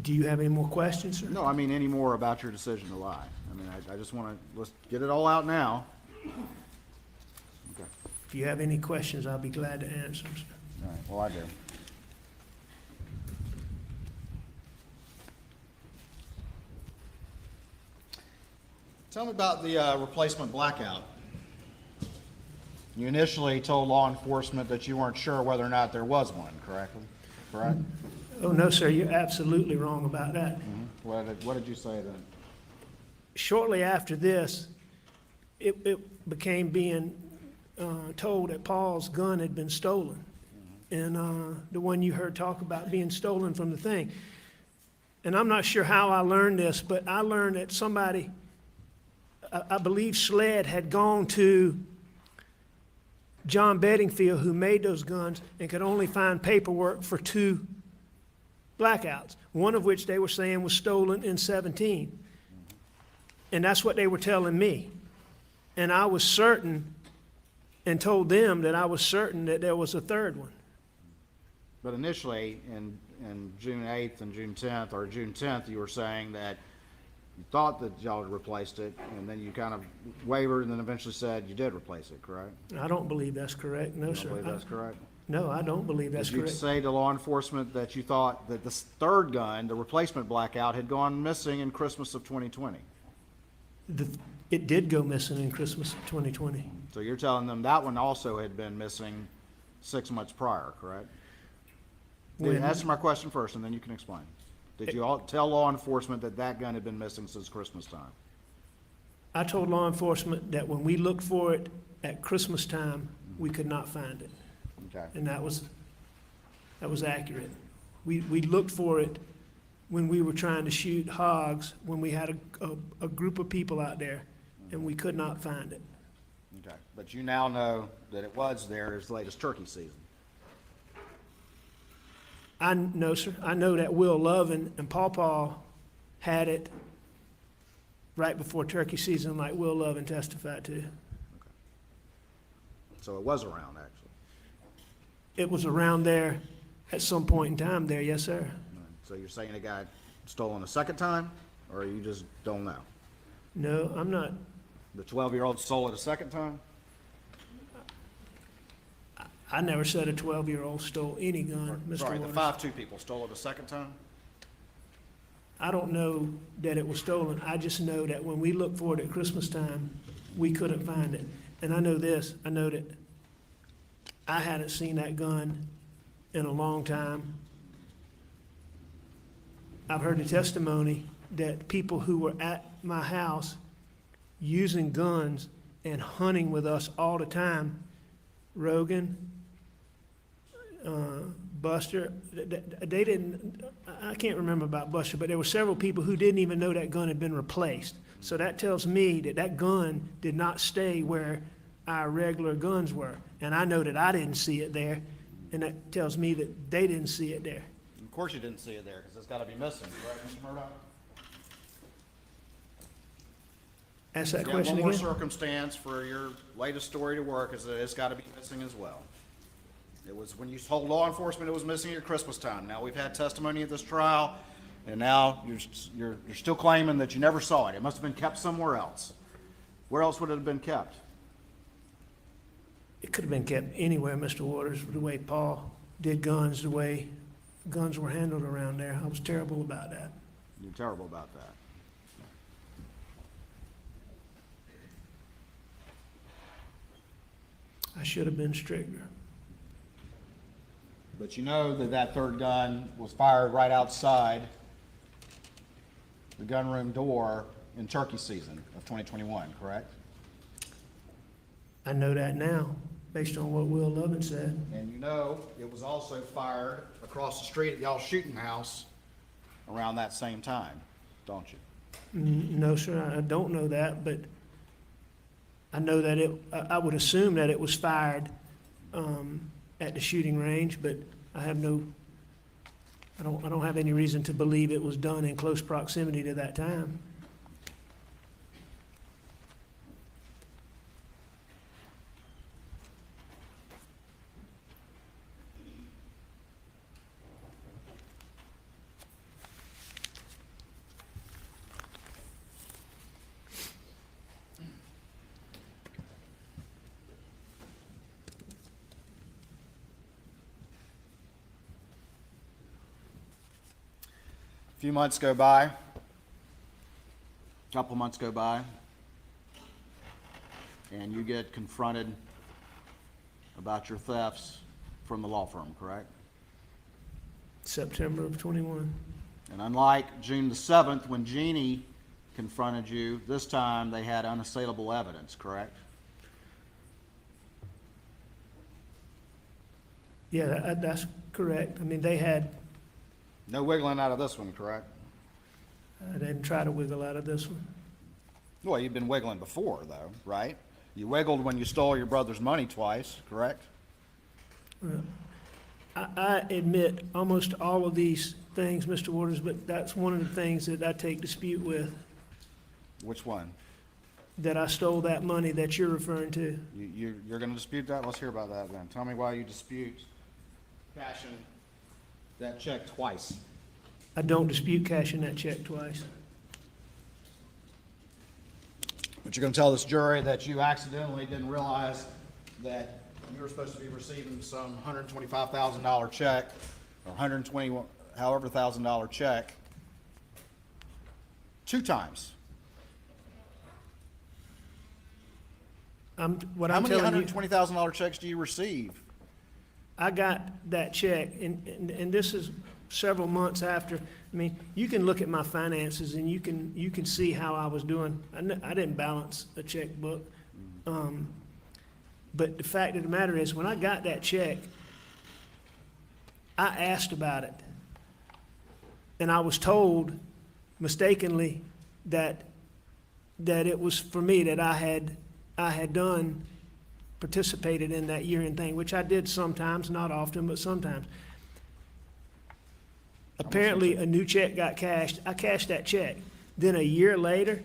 Do you have any more questions, sir? No, I mean, any more about your decision to lie. I mean, I just want to, let's get it all out now. Okay, If you have any questions, I'll be glad to answer them, sir. all right, well, I do. Tell me about the replacement blackout. You initially told law enforcement that you weren't sure whether or not there was one, correct? Oh, no, sir, you're absolutely wrong about that. What did you say then? Shortly after this, it became being told that Paul's gun had been stolen. And the one you heard talk about being stolen from the thing. And I'm not sure how I learned this, but I learned that somebody, I believe SLED had gone to John Bedingfield, who made those guns, and could only find paperwork for 2 blackouts, one of which they were saying was stolen in 17. And that's what they were telling me. And I was certain and told them that I was certain that there was a third one. But initially, in June 8th and June 10th, or June 10th, you were saying that you thought that y'all had replaced it, and then you kind of wavered and then eventually said you did replace it, correct? I don't believe that's correct, no, You sir. don't believe that's correct? No, I don't believe that's Did you correct. say to law enforcement that you thought that this third gun, the replacement blackout, had gone missing in Christmas of 2020? It did go missing in Christmas of 2020. So you're telling them that one also had been missing 6 months prior, correct? When- Answer my question first, and then you can explain. Did you all tell law enforcement that that gun had been missing since Christmas time? I told law enforcement that when we looked for it at Christmas time, we could not find it. Okay. And that was accurate. We looked for it when we were trying to shoot hogs, when we had a group of people out there, and we could not find it. Okay, but you now know that it was there as late as turkey season. I know, sir. I know that Will Lovin and Paw Paw had it right before turkey season, like Will Lovin testified to. So it was around, actually. It was around there at some point in time there, yes, sir. So you're saying it got stolen a second time, or you just don't know? No, I'm not, The 12-year-old stole it a second time? I never said a 12-year-old stole any gun, Mr. Sorry, the Waters. 5'2" people stole it a second time? I don't know that it was stolen. I just know that when we looked for it at Christmas time, we couldn't find it. And I know this, I know that I hadn't seen that gun in a long time. I've heard the testimony that people who were at my house using guns and hunting with us all the time, Rogan, Buster, they didn't, I can't remember about Buster, but there were several people who didn't even know that gun had been replaced. So that tells me that that gun did not stay where our regular guns were. And I know that I didn't see it there, and that tells me that they didn't see it there. Of course you didn't see it there, because it's got to be missing, correct, Mr. Murdaugh? Ask that Yeah, question one more again. circumstance for your latest story to work is that it's got to be missing as well. It was, when you told law enforcement it was missing at Christmas time. Now, we've had testimony at this trial, and now you're still claiming that you never saw it. It must have been kept somewhere else. Where else would it have been kept? It could have been kept anywhere, Mr. Waters, the way Paul did guns, the way guns were handled around there. I was terrible about that. You're terrible about that. I should have been stricter. But you know that that third gun was fired right outside the gunroom door in turkey season of 2021, correct? I know that now, based on what Will Lovin said. And you know it was also fired across the street at y'all's shooting house around that same time, don't you? No, sir, I don't know that, but I know that I would assume that it was fired at the shooting range, but I have no, I don't have any reason to believe it was done in close proximity to that time. A few months go by, a couple months go by, and you get confronted about your thefts from the law firm, correct? September of '21. And unlike June the 7th, when Jeannie confronted you, this time they had unassailable evidence, correct? Yeah, that's correct. I mean, they had, No wiggling out of this one, correct? I didn't try to wiggle out of this one. Well, you've been wiggling before, though, right? You wiggled when you stole your brother's money twice, correct? I admit almost all of these things, Mr. Waters, but that's one of the things that I take dispute with, Which one? that I stole that money that you're referring to. You're going to dispute that? Let's hear about that then. Tell me why you dispute cashing that check twice. I don't dispute cashing that check twice. But you're going to tell this jury that you accidentally didn't realize that you were supposed to be receiving some $125,000 check, or $120, however $1,000 check, 2 times. What How I'm many telling you, $120,000 checks do you receive? I got that check, and this is several months after. I mean, you can look at my finances and you can see how I was doing. I didn't balance a checkbook. But the fact of the matter is, when I got that check, I asked about it. And I was told mistakenly that it was for me, that I had done, participated in that year-end thing, which I did sometimes, not often, but sometimes. Apparently, a new check got cashed. I cashed that check. Then a year later,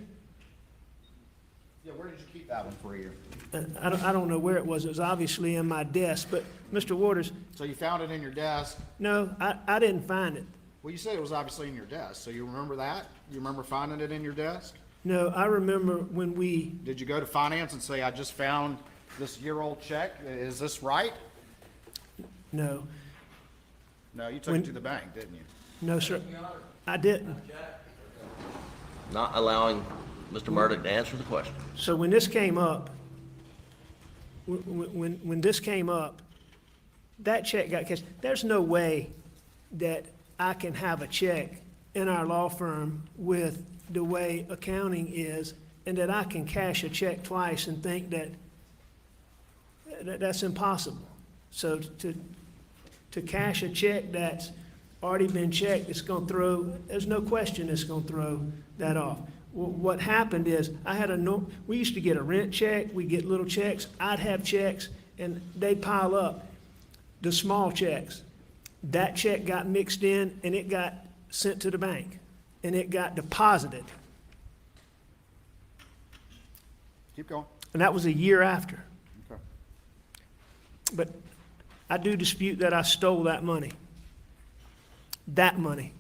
Yeah, where did you keep that one for a year? I don't know where it was. It was obviously in my desk, but Mr. Waters, So you found it in your desk. no, I didn't find it. Well, you said it was obviously in your desk, so you remember that? You remember finding it in your desk? No, I remember when we, Did you go to finance and say, I just found this year-old check, is this right? no, No, you took it to the bank, didn't you? no, sir, I didn't. Not allowing Mr. Murdaugh to answer the question. So when this came up, when this came up, that check got cashed. There's no way that I can have a check in our law firm with the way accounting is, and that I can cash a check twice and think that that's impossible. So to cash a check that's already been checked, it's gonna throw, there's no question it's gonna throw that off. What happened is, we used to get a rent check, we get little checks, I'd have checks, and they'd pile up, the small checks. That check got mixed in, and it got sent to the bank, and it got deposited, Keep going. and that was a year after. Okay. But I do dispute that I stole that money. That money.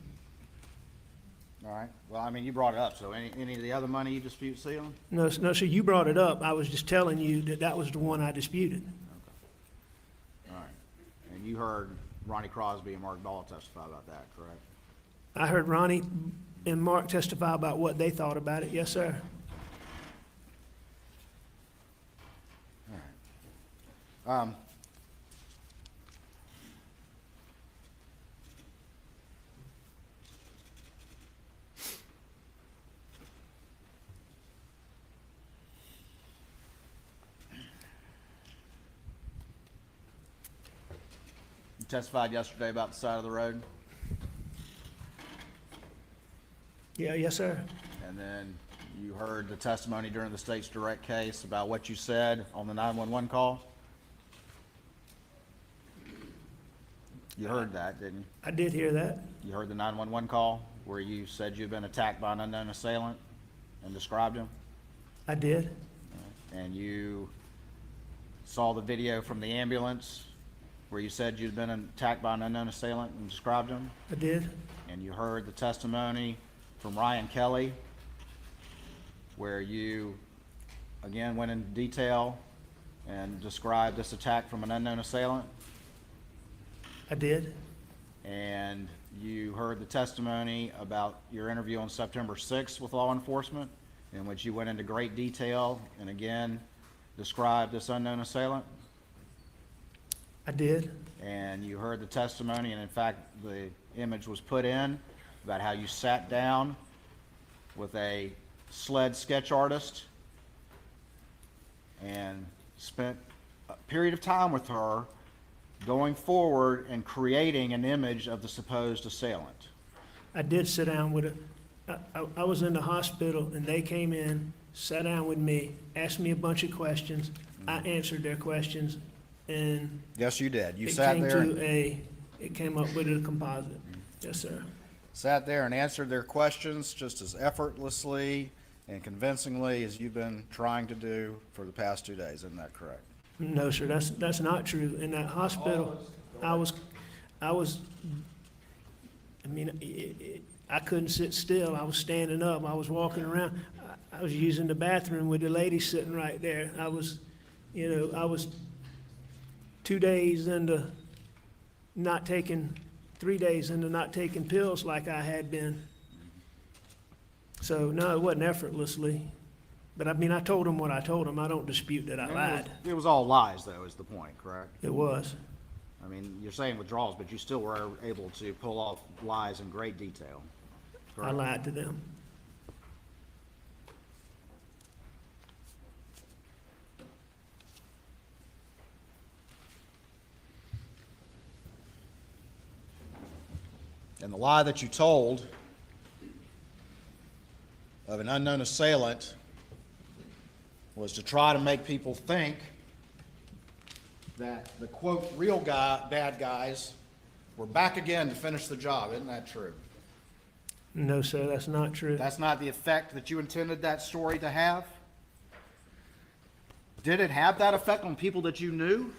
All right. Well, I mean, you brought it up, so any of the other money you dispute stealing? No, sir, you brought it up. I was just telling you that that was the one I disputed. All right. And you heard Ronnie Crosby and Mark Doyle testify about that, correct? I heard Ronnie and Mark testify about what they thought about it. Yes, sir. You testified yesterday about the side of the road, Yeah, yes, sir. and then you heard the testimony during the state's direct case about what you said on the 911 call? You heard that, didn't you? I did hear that. You heard the 911 call where you said you'd been attacked by an unknown assailant and described him? I did. And you saw the video from the ambulance where you said you'd been attacked by an unknown assailant and described him? I did. And you heard the testimony from Ryan Kelly where you, again, went into detail and described this attack from an unknown assailant? I did. And you heard the testimony about your interview on September 6th with law enforcement, in which you went into great detail and again described this unknown assailant? I did. And you heard the testimony, and in fact, the image was put in about how you sat down with a SLED sketch artist and spent a period of time with her going forward and creating an image of the supposed assailant. I did sit down with I was in the hospital, and they came in, sat down with me, asked me a bunch of questions. I answered their questions, and Yes, you did. You it sat came there, to it came up with a composite. Yes, sir. sat there and answered their questions just as effortlessly and convincingly as you've been trying to do for the past 2 days. Isn't that correct? No, sir, that's not true. In that hospital, I mean, I couldn't sit still. I was standing up. I was walking around. I was using the bathroom with the lady sitting right there. I was 2 days into not taking, 3 days into not taking pills like I had been. So, no, it wasn't effortlessly. But I mean, I told him what I told him. I don't dispute that I lied. It was all lies, though, is the point, correct? It was. I mean, you're saying withdrawals, but you still were able to pull off lies in great detail. I correct? lied to them. And the lie that you told of an unknown assailant was to try to make people think that the quote, real bad guys were back again to finish the job. Isn't that true? No, sir, that's not true. That's not the effect that you intended that story to have? Did it have that effect on people that you knew?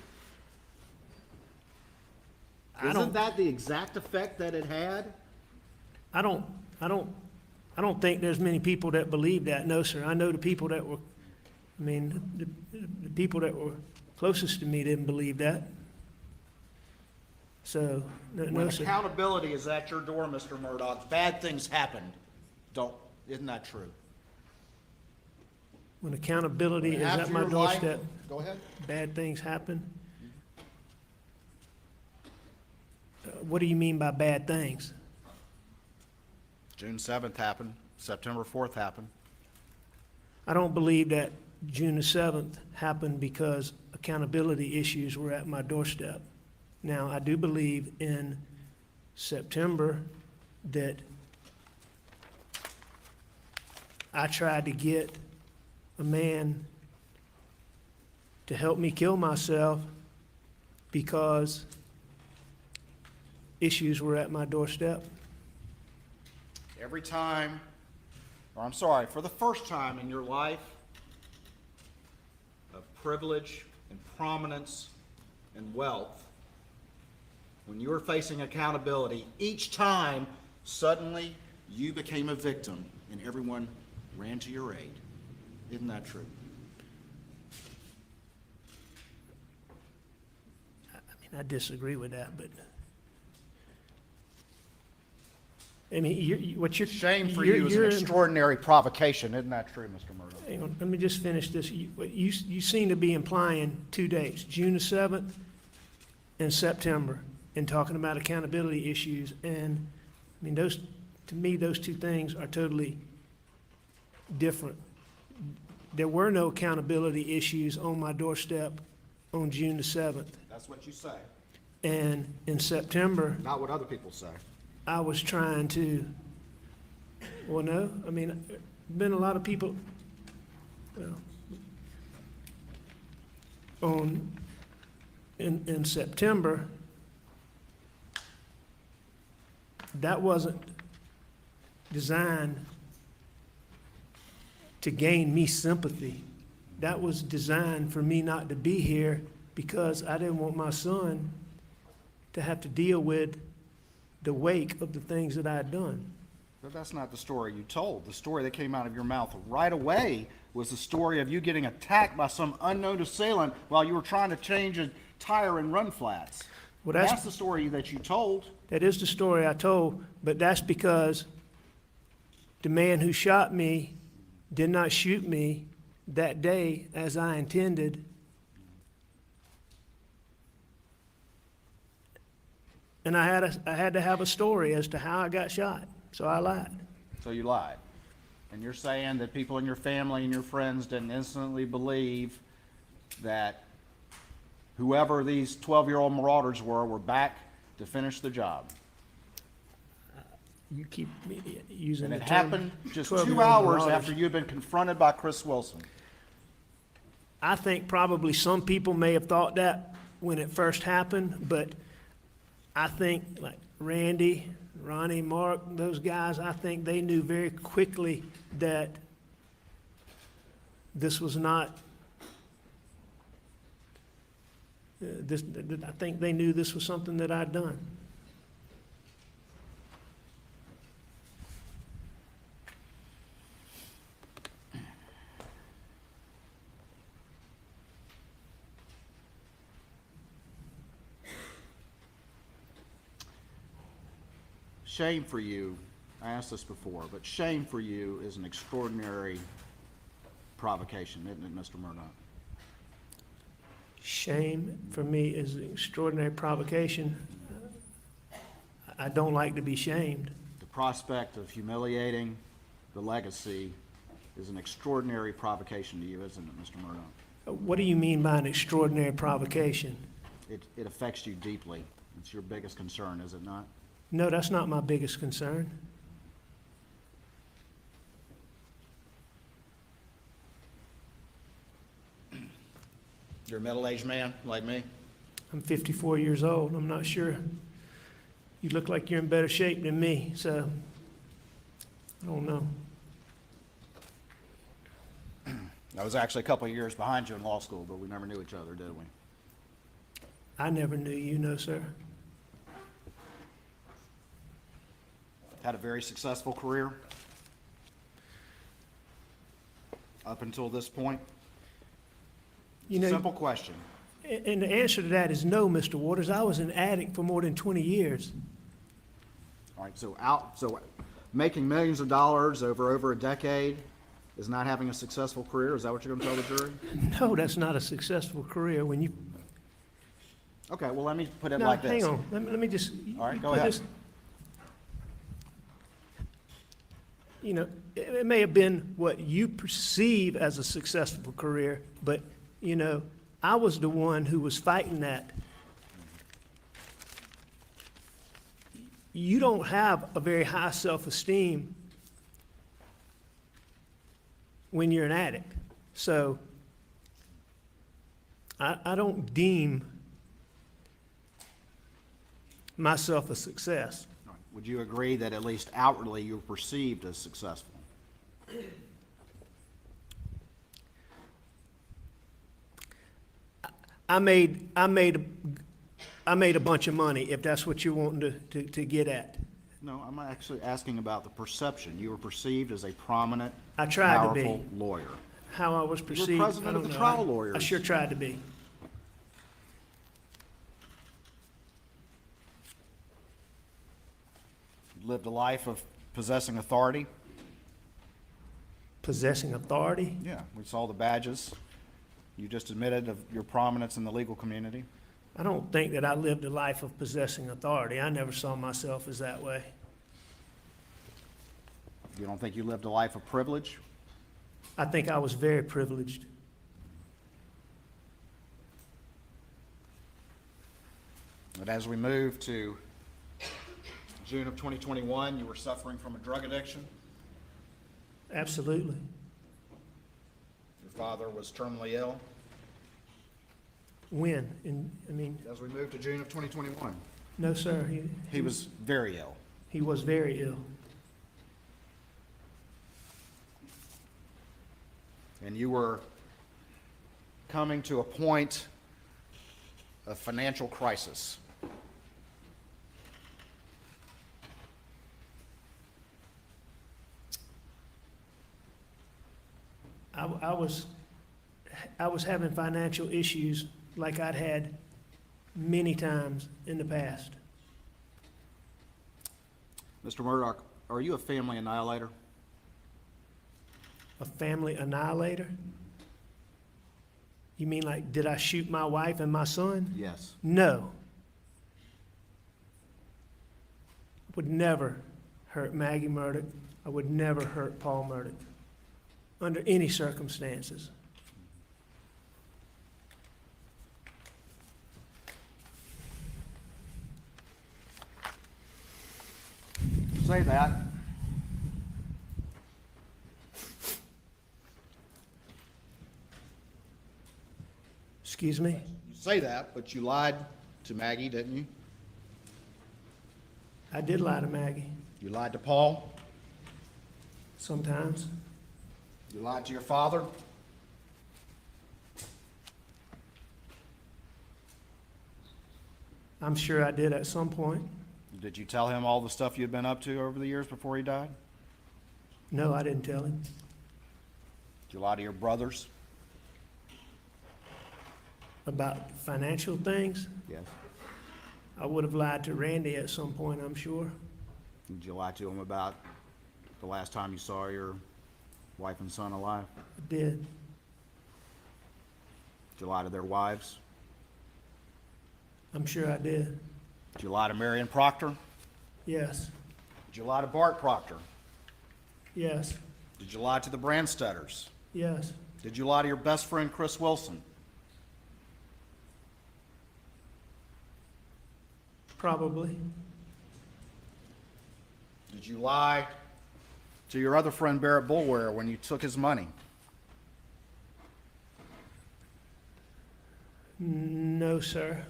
Isn't that the exact effect that it had? I don't think there's many people that believe that, no, sir. I know the people that were, I mean, the people that were closest to me didn't believe that. So, no, When no, sir. accountability is at your door, Mr. Murdaugh, bad things happen. Isn't that true? When accountability is After at my your life- doorstep, Go ahead. bad things happen. What do you mean by bad things? June 7th happened, September 4th happened. I don't believe that June the 7th happened because accountability issues were at my doorstep. Now, I do believe in September that I tried to get a man to help me kill myself because issues were at my doorstep. Every time, or I'm sorry, for the first time in your life of privilege and prominence and wealth, when you were facing accountability, each time suddenly you became a victim and everyone ran to your aid. Isn't that true? I mean, I disagree with that, but I mean, what you're Shame for you're- you is an you're in- extraordinary provocation. Isn't that true, Mr. Murdaugh? Hang on, let me just finish this. You seem to be implying 2 dates, June the 7th and September, and talking about accountability issues. And, I mean, those, to me, those two things are totally different. There were no accountability issues on my doorstep on June the 7th. That's what you say, And in September, not what other people say. I was trying to, well, no, I mean, been a lot of people, well, in September, that wasn't designed to gain me sympathy. That was designed for me not to be here because I didn't want my son to have to deal with the wake of the things that I had done. But that's not the story you told. The story that came out of your mouth right away was the story of you getting attacked by some unknown assailant while you were trying to change a tire in run flats. Well, That's the story that you told. That is the story I told, but that's because the man who shot me did not shoot me that day as I intended. And I had to have a story as to how I got shot, so I lied. So you lied. And you're saying that people in your family and your friends didn't instantly believe that whoever these 12-year-old marauders were back to finish the job. You keep using And the it term happened just 12-year-old 2 hours marauders. after you'd been confronted by Chris Wilson. I think probably some people may have thought that when it first happened, but I think like Randy, Ronnie, Mark, those guys, I think they knew very quickly that this was not, I think they knew this was something that I'd done. Shame for you, I asked this before, but shame for you is an extraordinary provocation, isn't it, Mr. Murdaugh? Shame for me is an extraordinary provocation. I don't like to be shamed. The prospect of humiliating the legacy is an extraordinary provocation to you, isn't it, Mr. Murdaugh? What do you mean by an extraordinary provocation? It affects you deeply. It's your biggest concern, is it not? No, that's not my biggest concern. You're a middle-aged man like me. I'm 54 years old. I'm not sure. You look like you're in better shape than me, so I don't know. I was actually a couple of years behind you in law school, but we never knew each other, did we? I never knew you, no, sir. Had a very successful career up until this point? You know, Simple question. and the answer to that is no, Mr. Waters. I was an addict for more than 20 years. All right, so making millions of dollars over a decade is not having a successful career? Is that what you're going to tell the jury? No, that's not a successful career when you, Okay, well, let me put it no, like this. hang on. Let me just. All right, go put ahead. this- You know, it may have been what you perceive as a successful career, but, you know, I was the one who was fighting that. You don't have a very high self-esteem when you're an addict. So I don't deem myself a success. All right, would you agree that at least outwardly you're perceived as successful? I made a bunch of money, if that's what you're wanting to get at. No, I'm actually asking about the perception. You were perceived as a prominent, I tried to be. powerful lawyer. How I was perceived, president I of don't the know. trial I lawyers. sure tried to be. You lived a life of possessing authority. Possessing authority? Yeah, we saw the badges. You just admitted of your prominence in the legal community. I don't think that I lived a life of possessing authority. I never saw myself as that way. You don't think you lived a life of privilege? I think I was very privileged. But as we move to June of 2021, you were suffering from a drug addiction. Absolutely. Your father was terminally ill. When? I mean, As we move to June of 2021, no, sir. he was very ill. He was very ill. And you were coming to a point of financial crisis. I was having financial issues like I'd had many times in the past. Mr. Murdaugh, are you a family annihilator? A family annihilator? You mean like, did I shoot my wife and my son? Yes. No. Would never hurt Maggie Murdaugh. I would never hurt Paul Murdaugh, under any circumstances. Say that. Excuse me? You say that, but you lied to Maggie, didn't you? I did lie to Maggie You lied to Paul. sometimes. You lied to your father. I'm sure I did at some point. Did you tell him all the stuff you'd been up to over the years before he died? No, I didn't tell him. Did you lie to your brothers? About financial things, Yes. I would have lied to Randy at some point, I'm sure. Did you lie to him about the last time you saw your wife and son alive? I did. Did you lie to their wives? I'm sure I did. Did you lie to Marion Proctor? Yes. Did you lie to Bart Proctor? Yes. Did you lie to the Brandstetters? Yes. Did you lie to your best friend, Chris Wilson? Probably. Did you lie to your other friend, Barrett Bulware, when you took his money? No, sir.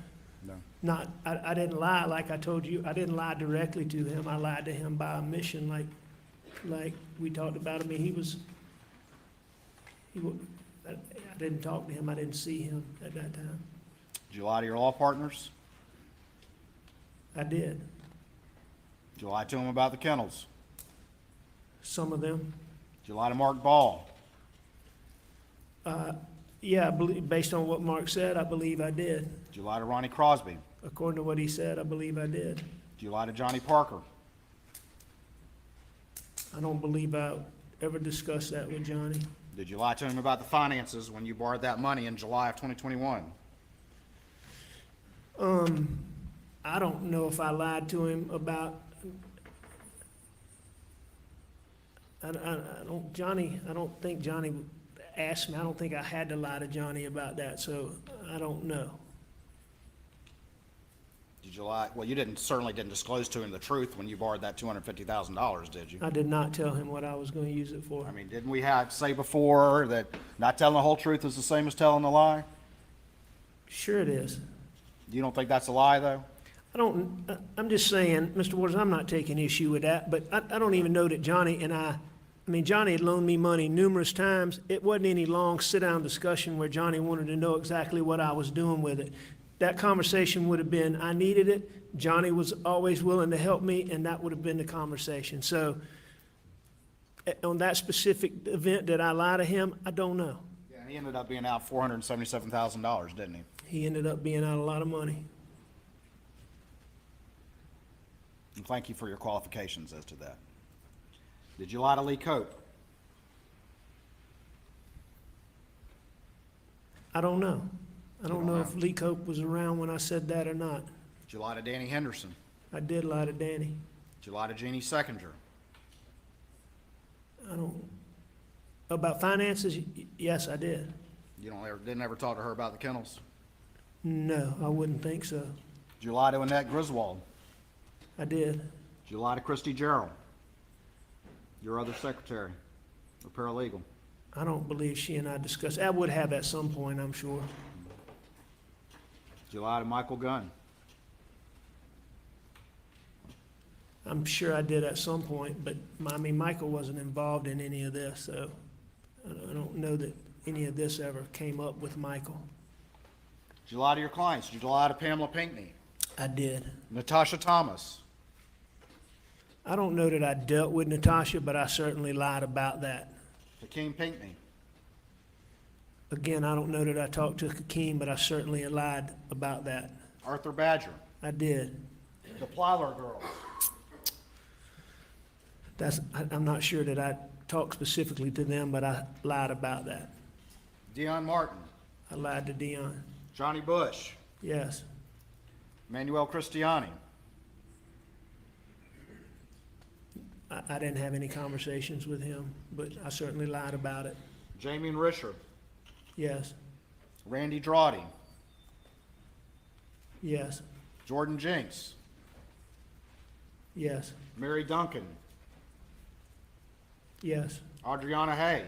No. I didn't lie like I told you. I didn't lie directly to him. I lied to him by omission like we talked about. I mean, I didn't talk to him, I didn't see him at that time. Did you lie to your law partners? I did, Did you lie to them about the kennels? some of them. Did you lie to Mark Ball? Yeah, I believe, based on what Mark said, I believe I did. Did you lie to Ronnie Crosby? According to what he said, I believe I did. Did you lie to Johnny Parker? I don't believe I ever discussed that with Johnny. Did you lie to him about the finances when you borrowed that money in July of 2021? I don't know if I lied to him about, I don't think Johnny asked me, I don't think I had to lie to Johnny about that, so I don't know. Did you lie? Well, you certainly didn't disclose to him the truth when you borrowed that $250,000, did you? I did not tell him what I was gonna use it for. I mean, didn't we say before that not telling the whole truth is the same as telling a lie? Sure it is. You don't think that's a lie, though? I'm just saying, Mr. Waters, I'm not taking issue with that, but I don't even know that Johnny and I mean, Johnny had loaned me money numerous times. It wasn't any long sit-down discussion where Johnny wanted to know exactly what I was doing with it. That conversation would have been, I needed it, Johnny was always willing to help me, and that would have been the conversation. So, on that specific event, did I lie to him? I don't know. Yeah, and he ended up being out $477,000, didn't he? He ended up being out a lot of money. And thank you for your qualifications as to that. Did you lie to Lee Cope? I don't know. I don't know know. if Lee Cope was around when I said that or not. Did you lie to Danny Henderson? I did lie to Danny. Did you lie to Jeannie Seconder? About finances, yes, I did. You didn't ever talk to her about the kennels? No, I wouldn't think so. Did you lie to Annette Griswold? I did. Did you lie to Christy Gerald, your other secretary or paralegal? I don't believe she and I discussed, I would have at some point, I'm sure. Did you lie to Michael Gunn? I'm sure I did at some point, but, I mean, Michael wasn't involved in any of this, so I don't know that any of this ever came up with Michael. Did you lie to your clients? Did you lie to Pamela Pinckney? I did. Natasha Thomas? I don't know that I dealt with Natasha, but I certainly lied about that. Hakeem Pinckney? Again, I don't know that I talked to Hakeem, but I certainly lied about that. Arthur Badger? I did. The Plyler girls? I'm not sure that I talked specifically to them, but I lied about that. Dion Martin? I lied to Dion. Johnny Bush? Yes. Manuel Cristiani? I didn't have any conversations with him, but I certainly lied about it. Jamie Risher? Yes. Randy Drawdy? Yes. Jordan Jinks? Yes. Mary Duncan? Yes. Adriana Hay?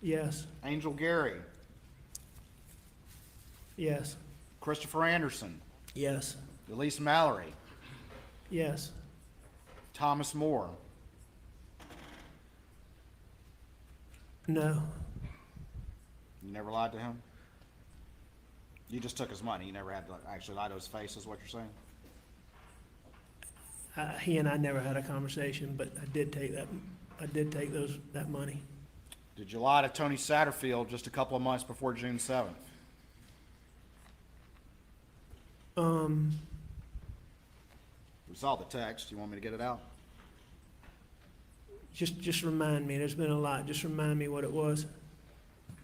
Yes. Angel Gary? Yes. Christopher Anderson? Yes. Elise Mallory? Yes. Thomas Moore? No. You never lied to him? You just took his money. You never had to actually lie to his face, is what you're saying? He and I never had a conversation, but I did take that. I did take that money. Did you lie to Tony Satterfield just a couple of months before June 7th? We saw the text. You want me to get it out? Just remind me. There's been a lot. Just remind me what it was. I'm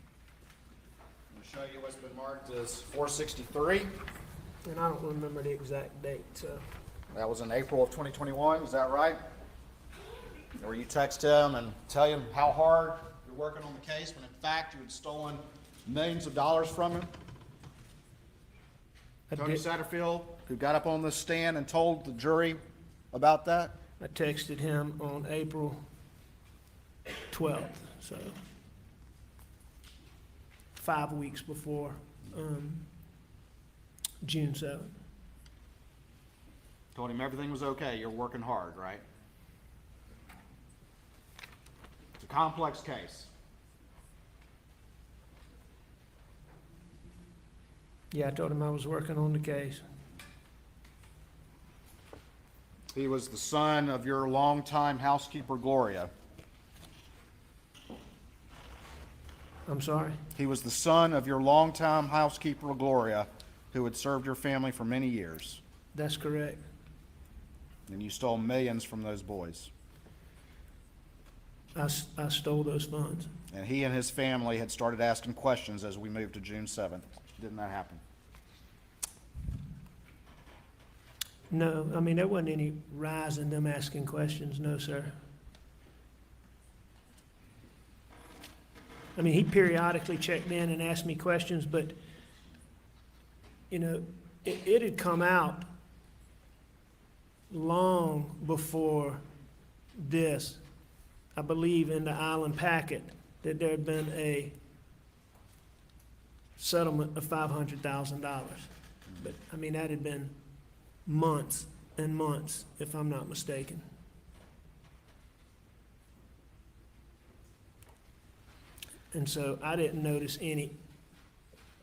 going to show you what's been marked as 463. And I don't remember the exact date, so. That was in April of 2021, is that right? Where you text him and tell him how hard you're working on the case, when in fact you had stolen millions of dollars from him? Tony Satterfield, who got up on the stand and told the jury about that? I texted him on April 12th, so 5 weeks before June 7th. Told him everything was okay, you're working hard, right? It's a complex case. Yeah, I told him I was working on the case. He was the son of your longtime housekeeper, Gloria. I'm sorry? He was the son of your longtime housekeeper, Gloria, who had served your family for many years. That's correct. And you stole millions from those boys. I stole those funds. And he and his family had started asking questions as we moved to June 7th. Didn't that happen? No, I mean, there wasn't any rise in them asking questions, no, sir. I mean, he periodically checked in and asked me questions, but, you know, it had come out long before this, I believe in the Island packet, that there had been a settlement of $500,000. But, I mean, that had been months and months, if I'm not mistaken. And so I didn't notice any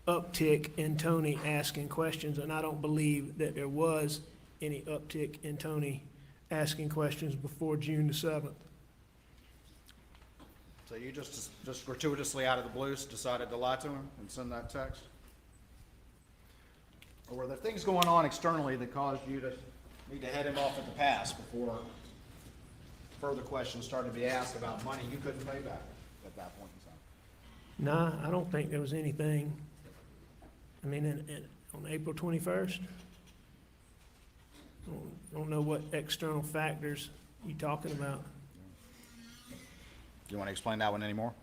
uptick in Tony asking questions, and I don't believe that there was any uptick in Tony asking questions before June the 7th. So you just gratuitously out of the blue decided to lie to him and send that text? Or were there things going on externally that caused you to need to head him off at the pass before further questions started to be asked about money you couldn't pay back at that point in time? Nah, I don't think there was anything. I mean, on April 21st? I don't know what external factors you talking about. You want to explain that one anymore?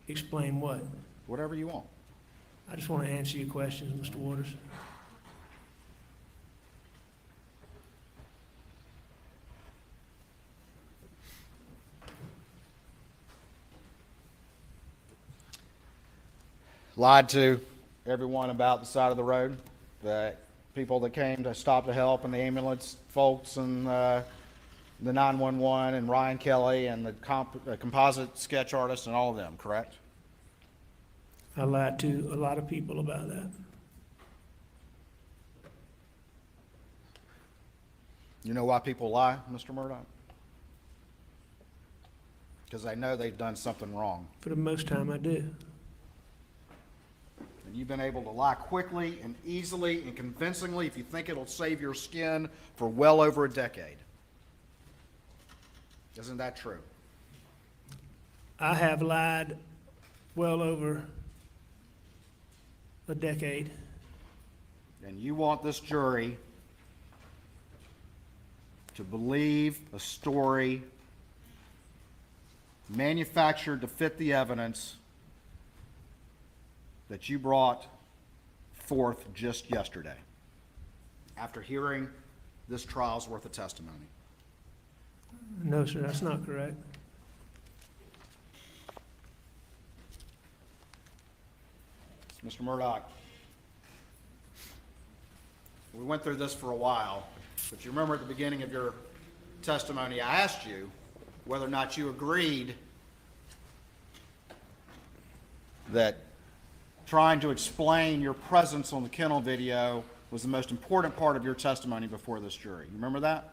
Explain what? Whatever you want. I just want to answer your questions, Mr. Waters. Lied to everyone about the side of the road, the people that came to stop to help, and the ambulance folks, and the 911, and Ryan Kelly, and the composite sketch artist, and all of them, correct? I lied to a lot of people about that. You know why people lie, Mr. Murdaugh? Because they know they've done something wrong. For the most time, I do. And you've been able to lie quickly and easily and convincingly if you think it'll save your skin for well over a decade. Isn't that true? I have lied well over a decade. And you want this jury to believe a story manufactured to fit the evidence that you brought forth just yesterday, after hearing this trial's worth of testimony. No, sir, that's not correct. Mr. Murdaugh, we went through this for a while, but you remember at the beginning of your testimony, I asked you whether or not you agreed that trying to explain your presence on the kennel video was the most important part of your testimony before this jury. You remember that?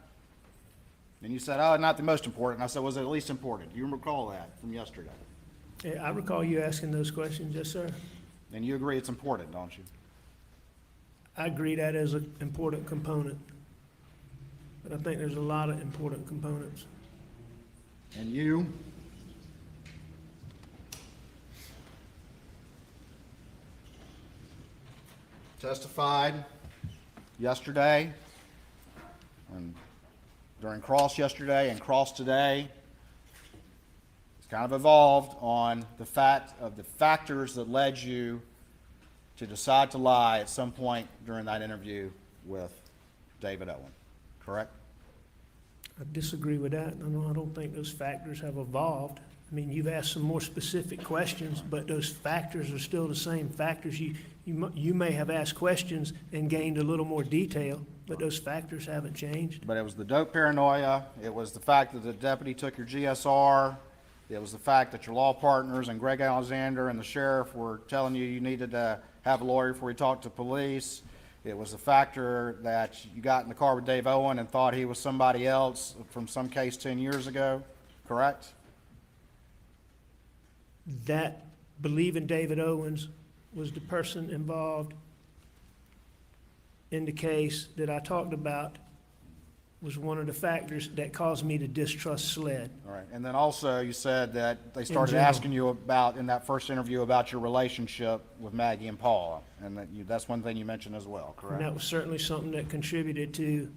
And you said, oh, not the most important. And I said, was it at least important? You recall that from yesterday? Yeah, I recall you asking those questions, yes, sir. And you agree it's important, don't you? I agree that is an important component, but I think there's a lot of important components. And you testified yesterday and during cross yesterday and cross today. It's kind of evolved on the fact of the factors that led you to decide to lie at some point during that interview with David Owen, correct? I disagree with that. I don't think those factors have evolved. I mean, you've asked some more specific questions, but those factors are still the same factors. You may have asked questions and gained a little more detail, but those factors haven't changed. But it was the dope paranoia, it was the fact that the deputy took your GSR, It was the fact that your law partners and Greg Alexander and the sheriff were telling you you needed to have a lawyer before you talked to police. It was the factor that you got in the car with Dave Owen and thought he was somebody else from some case 10 years ago, correct? That believing David Owens was the person involved in the case that I talked about was one of the factors that caused me to distrust SLED. All right, and then also you said that they started general. asking you about, in that first interview, about your relationship with Maggie and Paula, and that that's one thing you mentioned as well, And correct? that was certainly something that contributed to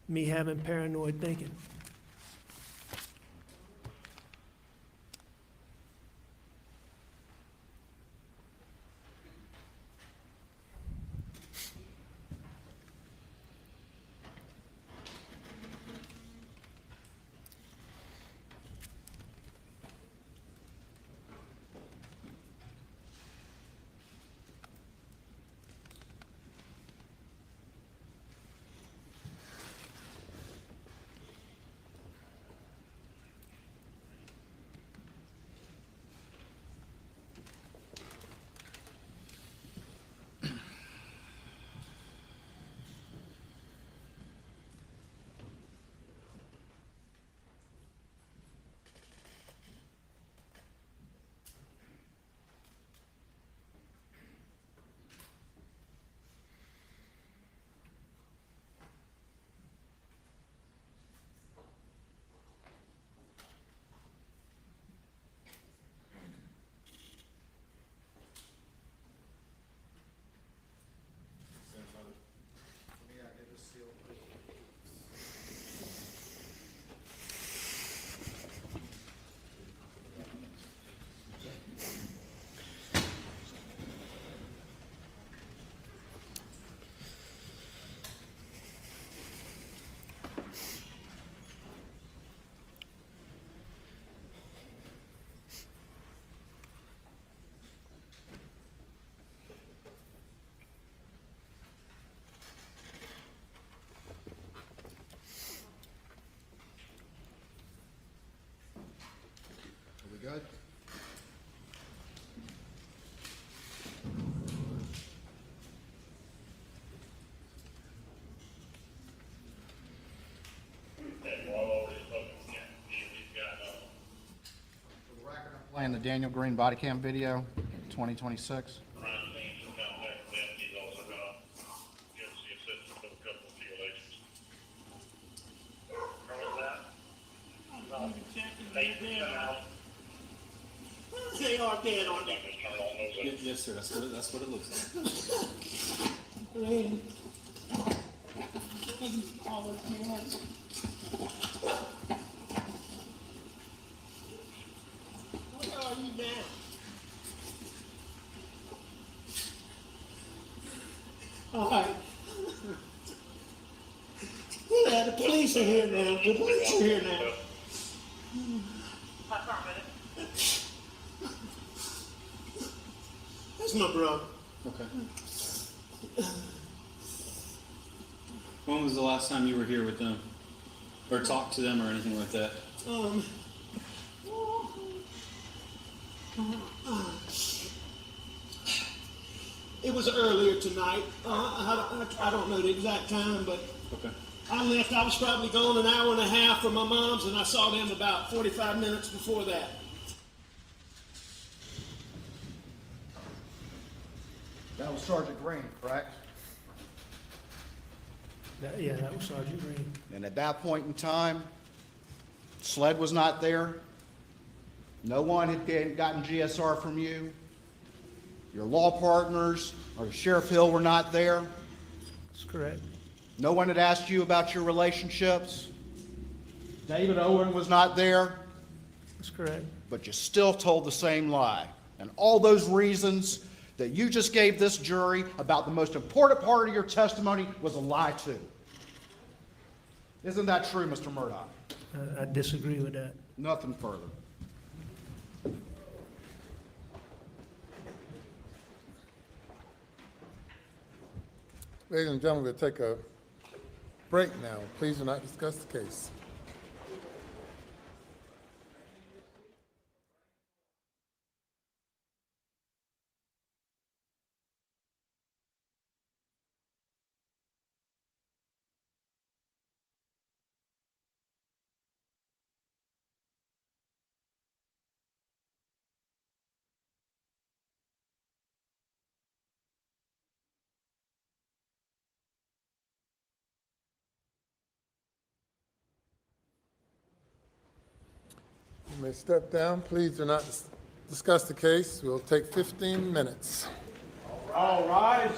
me having paranoid thinking. Are we good? For the record, I'm playing the Daniel Green body cam video, 2026. He's also gonna give us the assistance of a couple of violations. They are dead, aren't they? Just turn on those. Yes, sir, that's what it looks like. Where are you now? All right. Yeah, the police are here now. The police are here now. That's my brother. Okay. When was the last time you were here with them? Or talked to them or anything like that? It was earlier tonight. I don't know the exact time, but Okay. I left. I was probably gone an hour and a half from my mom's, and I saw them about 45 minutes before that. That was Sergeant Green, correct? Yeah, that was Sergeant Green. And at that point in time, SLED was not there. No one had gotten GSR from you. Your law partners or Sheriff Hill were not there. That's correct. No one had asked you about your relationships. David Owen was not there, That's correct. but you still told the same lie. And all those reasons that you just gave this jury about the most important part of your testimony was a lie too. Isn't that true, Mr. Murdaugh? I disagree with that. Nothing further. Ladies and gentlemen, we'll take a break now. Please do not discuss the case. You may step down. Please do not discuss the case. We'll take 15 minutes. All rise.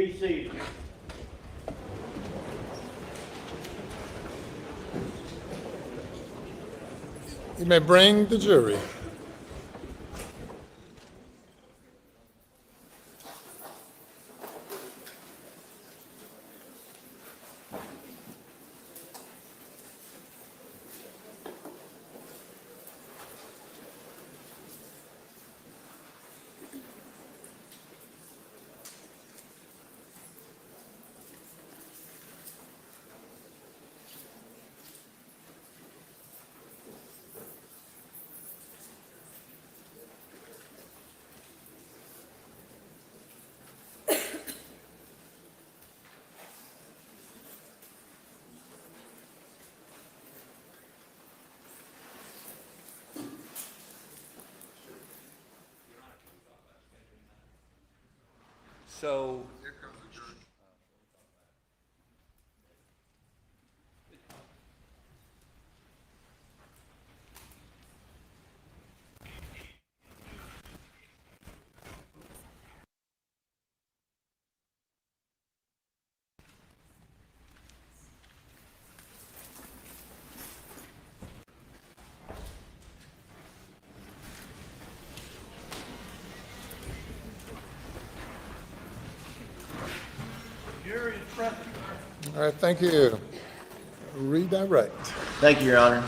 Be seated. You may bring the jury. So, Jury is present. All right, thank you. Redirect. Thank you, Your Honor.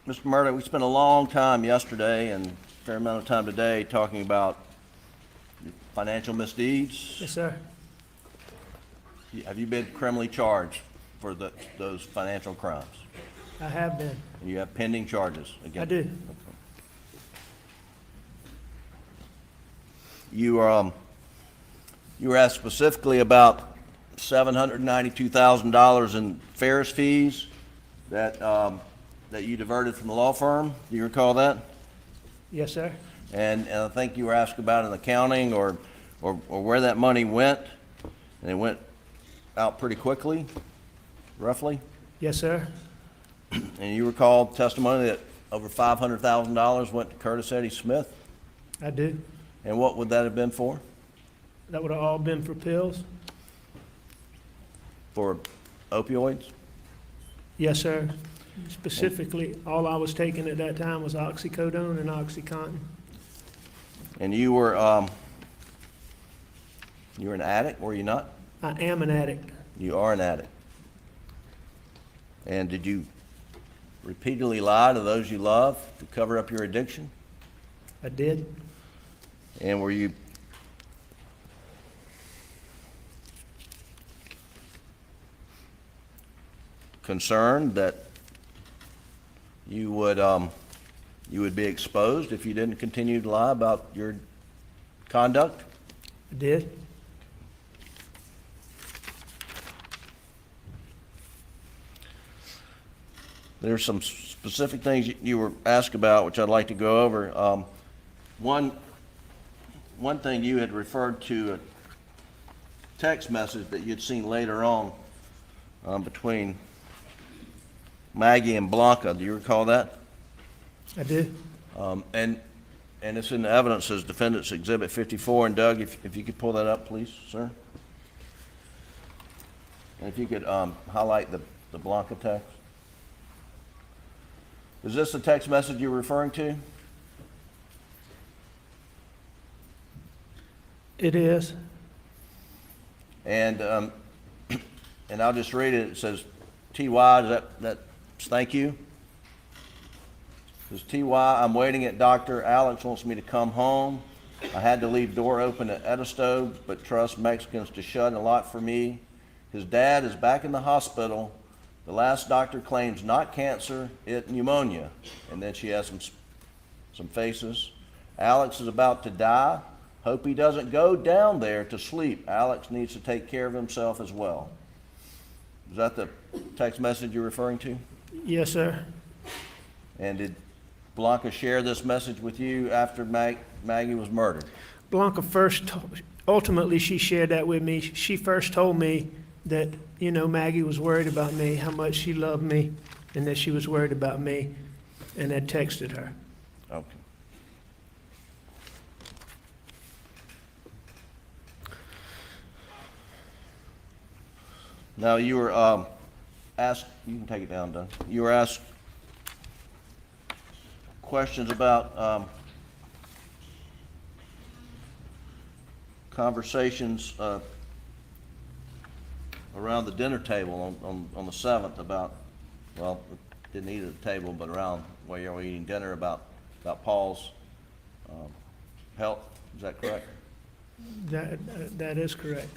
Mr. Murdaugh, we spent a long time yesterday and a fair amount of time today talking about financial misdeeds. Yes, sir. Have you been criminally charged for those financial crimes? I have been. You have pending charges I against do. You were asked specifically about $792,000 in Ferris fees that you diverted from the law firm. Do you recall that? Yes, sir. And I think you were asked about an accounting or where that money went, and it went out pretty quickly, roughly. Yes, sir. And you recall testimony that over $500,000 went to Curtis Eddie Smith. I do. And what would that have been for? That would have all been for pills? For opioids? Yes, sir. Specifically, all I was taking at that time was oxycodone and OxyContin. And you were an addict, were you not? I am an addict. You are an addict. And did you repeatedly lie to those you love to cover up your addiction? I did. And were you concerned that you would be exposed if you didn't continue to lie about your conduct? I did. There's some specific things you were asked about, which I'd like to go over. One thing you had referred to a text message that you'd seen later on between Maggie and Blanca. Do you recall that? I do. And it's in the evidence as Defendant's Exhibit 54. And Doug, if you could pull that up, please, sir. And if you could highlight the Blanca text. Is this the text message you're referring to? It is. And I'll just read it. It says, T.Y., that's thank you. It says, T.Y., I'm waiting at Dr. Alex wants me to come home. I had to leave door open at Edisto, but trust Mexicans to shut and lock for me. His dad is back in the hospital. The last doctor claims not cancer, it pneumonia. And then she has some faces. Alex is about to die. Hope he doesn't go down there to sleep. Alex needs to take care of himself as well. Is that the text message you're referring to? Yes, sir. And did Blanca share this message with you after Maggie was murdered? Blanca ultimately she shared that with me. She first told me that, you know, Maggie was worried about me, how much she loved me, and that she was worried about me, and had texted her. Okay. Now, you were asked, you can take it down, Doug. You were asked questions about conversations around the dinner table on the 7th about, well, didn't eat at the table, but around where you were eating dinner about Paul's health. Is that correct? That is correct.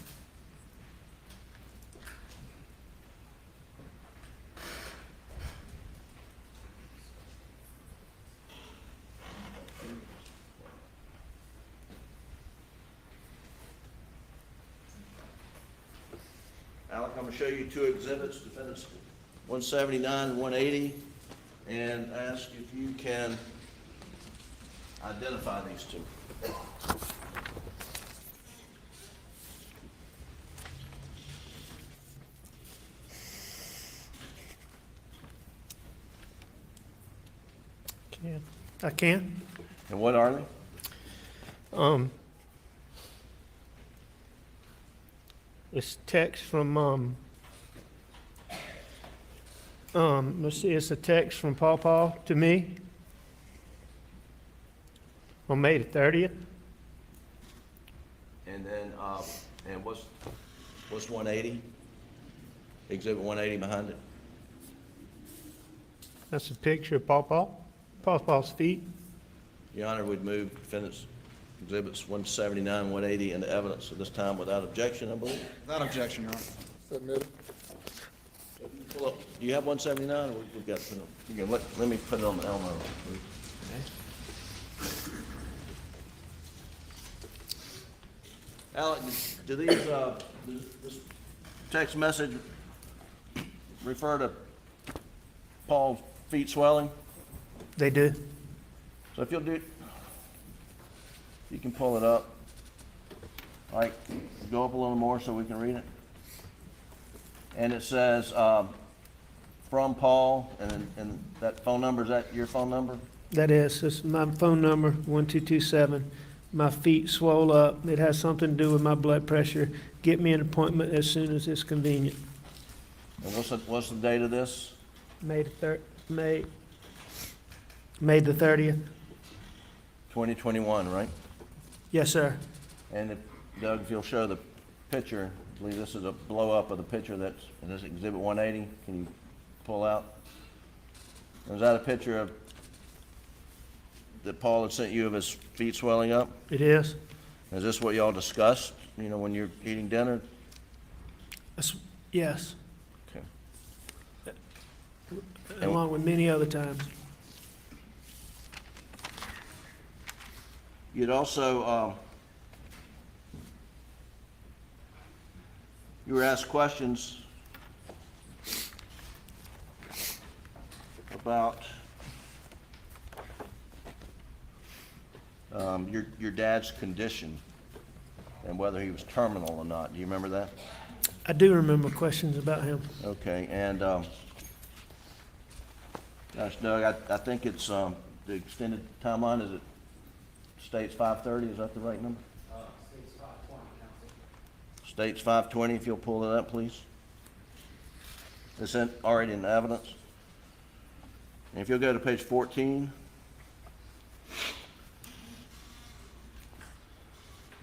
Alec, I'm gonna show you two exhibits, defendants 179 and 180, and ask if you can identify these two. I can. And what are they? It's text from, let's see, it's a text from Paul to me on May the 30th. And then, and what's 180? Exhibit 180 behind it. That's a picture of Paul's feet. Your Honor, we'd move defendants exhibits 179, 180 into evidence at this time without objection, I believe. Without objection, Your Honor. Submitted. Pull up. Do you have 179, or we've got to put it on? You can let me put it on the Elmo. Alec, do these, this text message refer to Paul's feet swelling? They do. So if you'll do, you can pull it up, like, go up a little more so we can read it. And it says, from Paul, and that phone number, is that your phone number? That is, it's my phone number, 1227. My feet swole up. It has something to do with my blood pressure. Get me an appointment as soon as it's convenient. And what's the date of this? May the 30th. 2021, right? Yes, sir. And if, Doug, if you'll show the picture, I believe this is a blow-up of the picture that's in this exhibit 180. Can you pull out? Is that a picture of, that Paul had sent you of his feet swelling up? It is. Is this what y'all discussed, you know, when you're eating dinner? Yes, Okay. along with many other times. You'd also, you were asked questions about your dad's condition and whether he was terminal or not. Do you remember that? I do remember questions about him. Okay, and, gosh, Doug, I think it's, the extended timeline, is it states 5:30, is that the right number? States 520, Counsel. States 5:20, if you'll pull it up, please. It's already in the evidence. And if you'll go to page 14.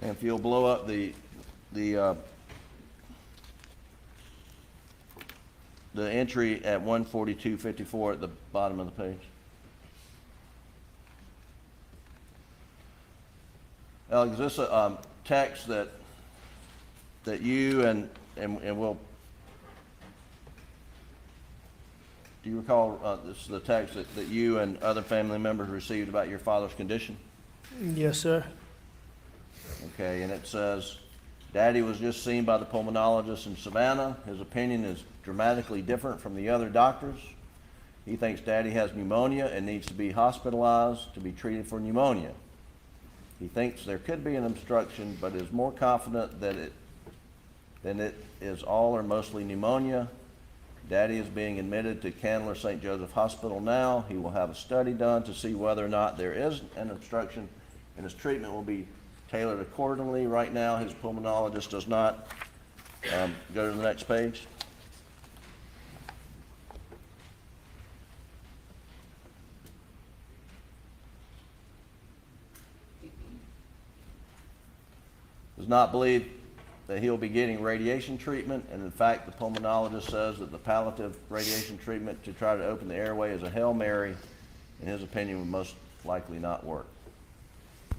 And if you'll blow up the entry at 142.54 at the bottom of the page. Alex, is this a text that you and we'll, do you recall this is the text that you and other family members received about your father's condition? Yes, sir. Okay, and it says, Daddy was just seen by the pulmonologist in Savannah. His opinion is dramatically different from the other doctors. He thinks Daddy has pneumonia and needs to be hospitalized to be treated for pneumonia. He thinks there could be an obstruction, but is more confident that it then it is all or mostly pneumonia. Daddy is being admitted to Kennels St. Joseph Hospital now. He will have a study done to see whether or not there is an obstruction, and his treatment will be tailored accordingly. Right now, his pulmonologist does not. Go to the next page. Does not believe that he'll be getting radiation treatment, and in fact, the pulmonologist says that the palliative radiation treatment to try to open the airway is a Hail Mary. In his opinion, would most likely not work.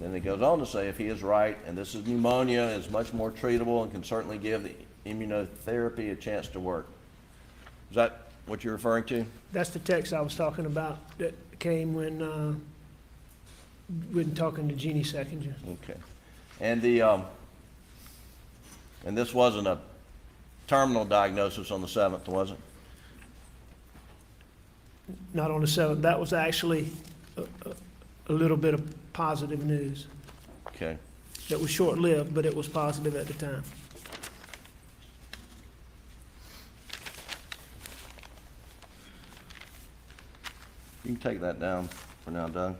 Then it goes on to say, if he is right, and this is pneumonia, is much more treatable and can certainly give the immunotherapy a chance to work. Is that what you're referring to? That's the text I was talking about that came when talking to Jeannie Seconder. Okay. And the, and this wasn't a terminal diagnosis on the 7th, was it? Not on the 7th. That was actually a little bit of positive news. Okay. That was short-lived, but it was positive at the time. You can take that down for now, Doug.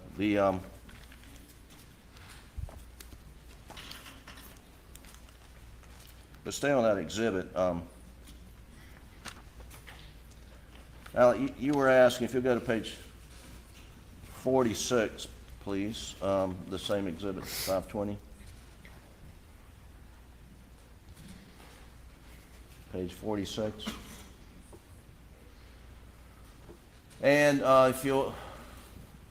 But stay on that exhibit. Alec, you were asking, if you'll go to page 46, please, the same exhibit, 520. Page 46. And if you'll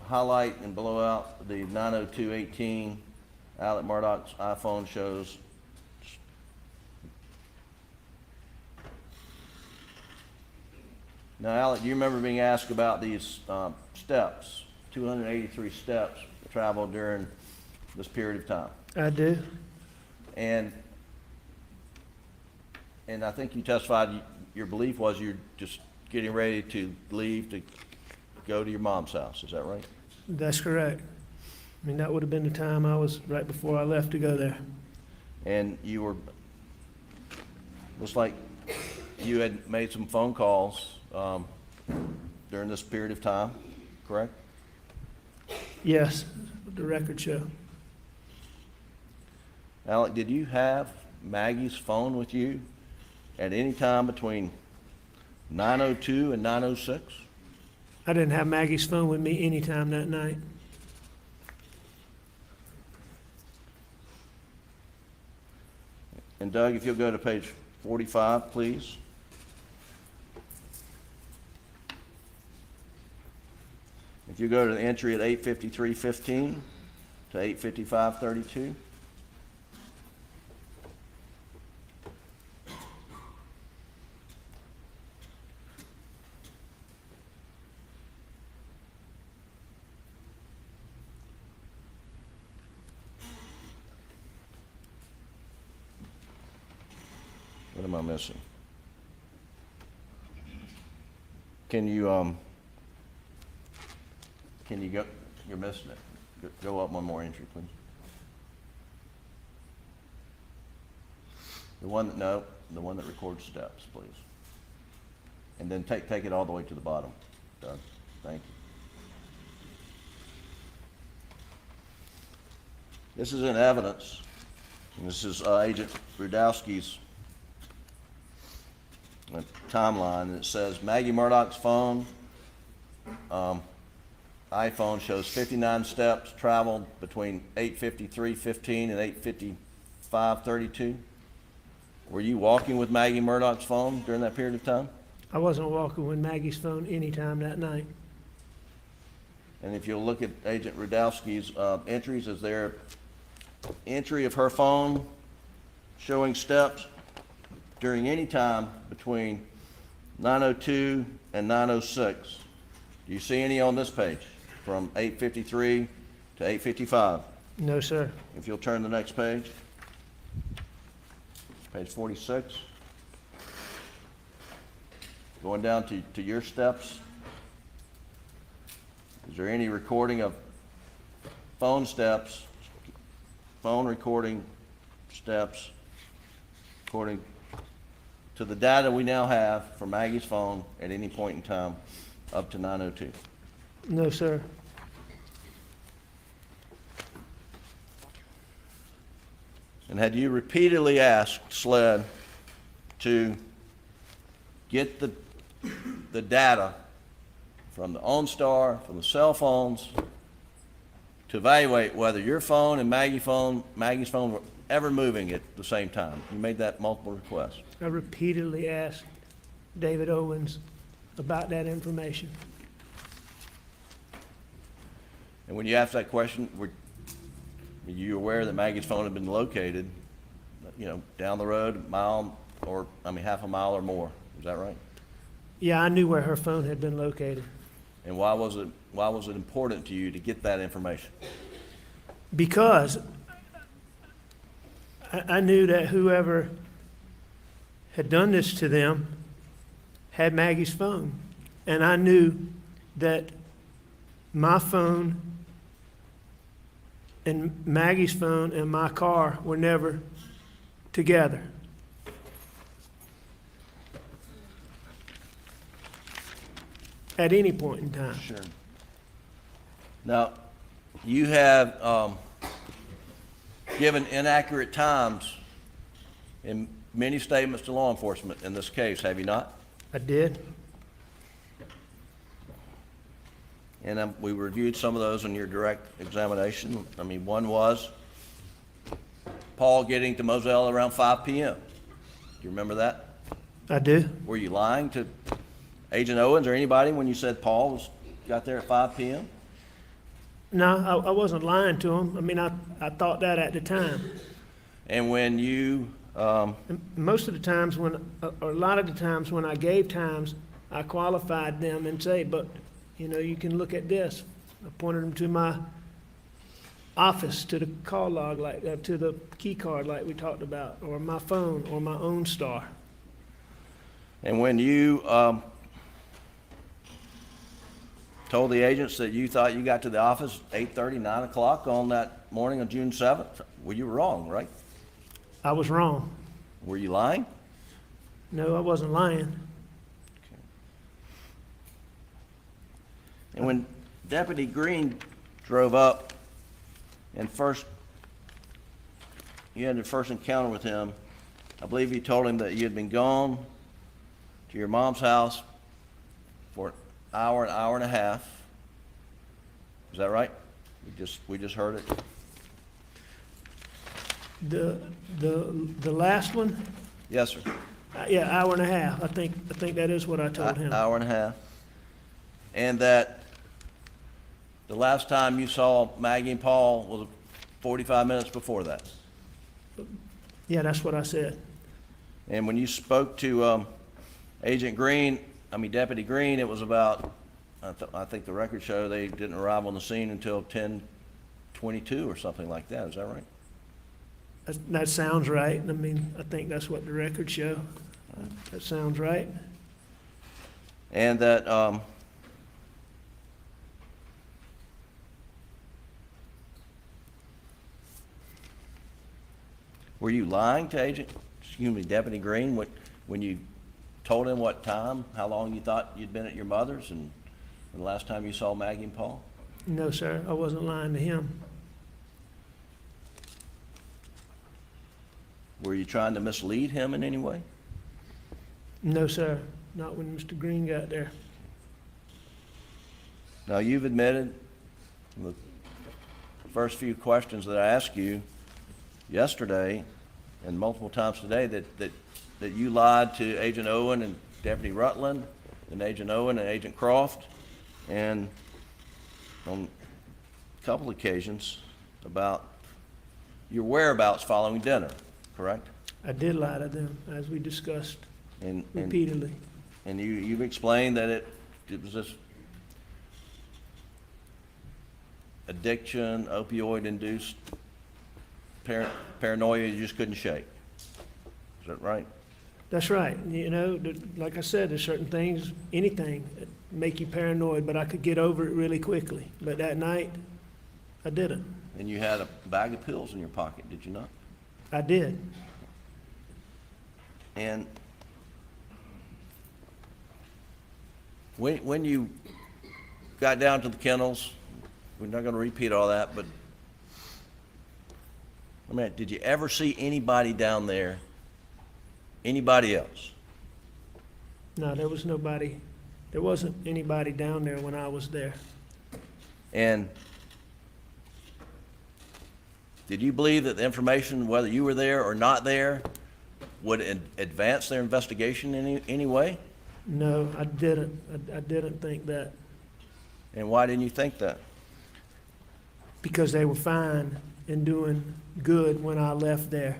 highlight and blow out the 90218, Alec Murdaugh's iPhone shows Now, Alec, do you remember being asked about these steps, 283 steps traveled during this period of time? I do. And I think you testified your belief was you're just getting ready to leave to go to your mom's house. Is that right? That's correct. I mean, that would have been the time I was right before I left to go there. And you were, looks like you had made some phone calls during this period of time, correct? Yes, the record show. Alec, did you have Maggie's phone with you at any time between 9:02 and 9:06? I didn't have Maggie's phone with me anytime that night. And Doug, if you'll go to page 45, please. If you go to the entry at 8:53:15 to 8:55:32. What am I missing? Can you go, you're missing it. Go up one more entry, please. The one that records steps, please. And then take it all the way to the bottom, Doug. Thank you. This is in evidence, and this is Agent Rudowski's timeline, and it says Maggie Murdaugh's phone, iPhone shows 59 steps traveled between 8:53:15 and 8:55:32. Were you walking with Maggie Murdaugh's phone during that period of time? I wasn't walking with Maggie's phone anytime that night. And if you'll look at Agent Rudowski's entries, is there entry of her phone showing steps during any time between 9:02 and 9:06? Do you see any on this page from 8:53 to 8:55? No, sir. If you'll turn to the next page, page 46. Going down to your steps. Is there any recording of phone steps, phone recording steps, according to the data we now have for Maggie's phone at any point in time up to 9:02? No, sir. And had you repeatedly asked SLED to get the data from the OnStar, from the cell phones, to evaluate whether your phone and Maggie's phone were ever moving at the same time? You made that multiple requests. I repeatedly asked David Owens about that information. And when you asked that question, were you aware that Maggie's phone had been located, down the road, half a mile or more? Is that right? Yeah, I knew where her phone had been located. And why was it important to you to get that information? Because I knew that whoever had done this to them had Maggie's phone. And I knew that my phone and Maggie's phone and my car were never together. At any point in time. Sure. Now, you have given inaccurate times in many statements to law enforcement in this case, have you not? I did. And we reviewed some of those in your direct examination. One was Paul getting to Moselle around 5 p.m. Do you remember that? I do. Were you lying to Agent Owens or anybody when you said Paul got there at 5 p.m.? No, I wasn't lying to him. I thought that at the time. And when you, Most of the times or a lot of the times when I gave times, I qualified them and say, but, you can look at this. I pointed them to my office, to the call log, to the key card like we talked about, or my phone, or my OnStar. and when you told the agents that you thought you got to the office 8:30, 9 o'clock on that morning of June 7th, well, you were wrong, right? I was wrong. Were you lying? No, I wasn't lying. And when Deputy Green drove up and you had the first encounter with him, I believe you told him that you had been gone to your mom's house for an hour and a half. Is that right? We just heard it. The last one, Yes, sir. yeah, hour and a half. I think that is what I told him. Hour and a half. And that the last time you saw Maggie and Paul was 45 minutes before that. Yeah, that's what I said. And when you spoke to Agent Green, Deputy Green, it was about, I think the records show they didn't arrive on the scene until 10:22 or something like that. Is that right? That sounds right. I think that's what the records show. That sounds right. And that were you lying to Deputy Green when you told him what time, how long you thought you'd been at your mother's and the last time you saw Maggie and Paul? No, sir, I wasn't lying to him. Were you trying to mislead him in any way? No, sir, not when Mr. Green got there. Now, you've admitted in the first few questions that I asked you yesterday and multiple times today that you lied to Agent Owen and Deputy Rutland and Agent Owen and Agent Croft, and on a couple occasions about your whereabouts following dinner, correct? I did lie to them, as we discussed repeatedly. And you've explained that it was this addiction, opioid-induced paranoia you just couldn't shake. Is that right? That's right. Like I said, there's certain things, anything, that make you paranoid, but I could get over it really quickly. But that night, I didn't. And you had a bag of pills in your pocket, did you not? I did. And When you got down to the kennels, we're not gonna repeat all that, but I mean, did you ever see anybody down there, anybody else? No, there was nobody, there wasn't anybody down there when I was there. And did you believe that the information, whether you were there or not there, would advance their investigation in any way? No, I didn't. I didn't think that, And why didn't you think that? because they were fine and doing good when I left there.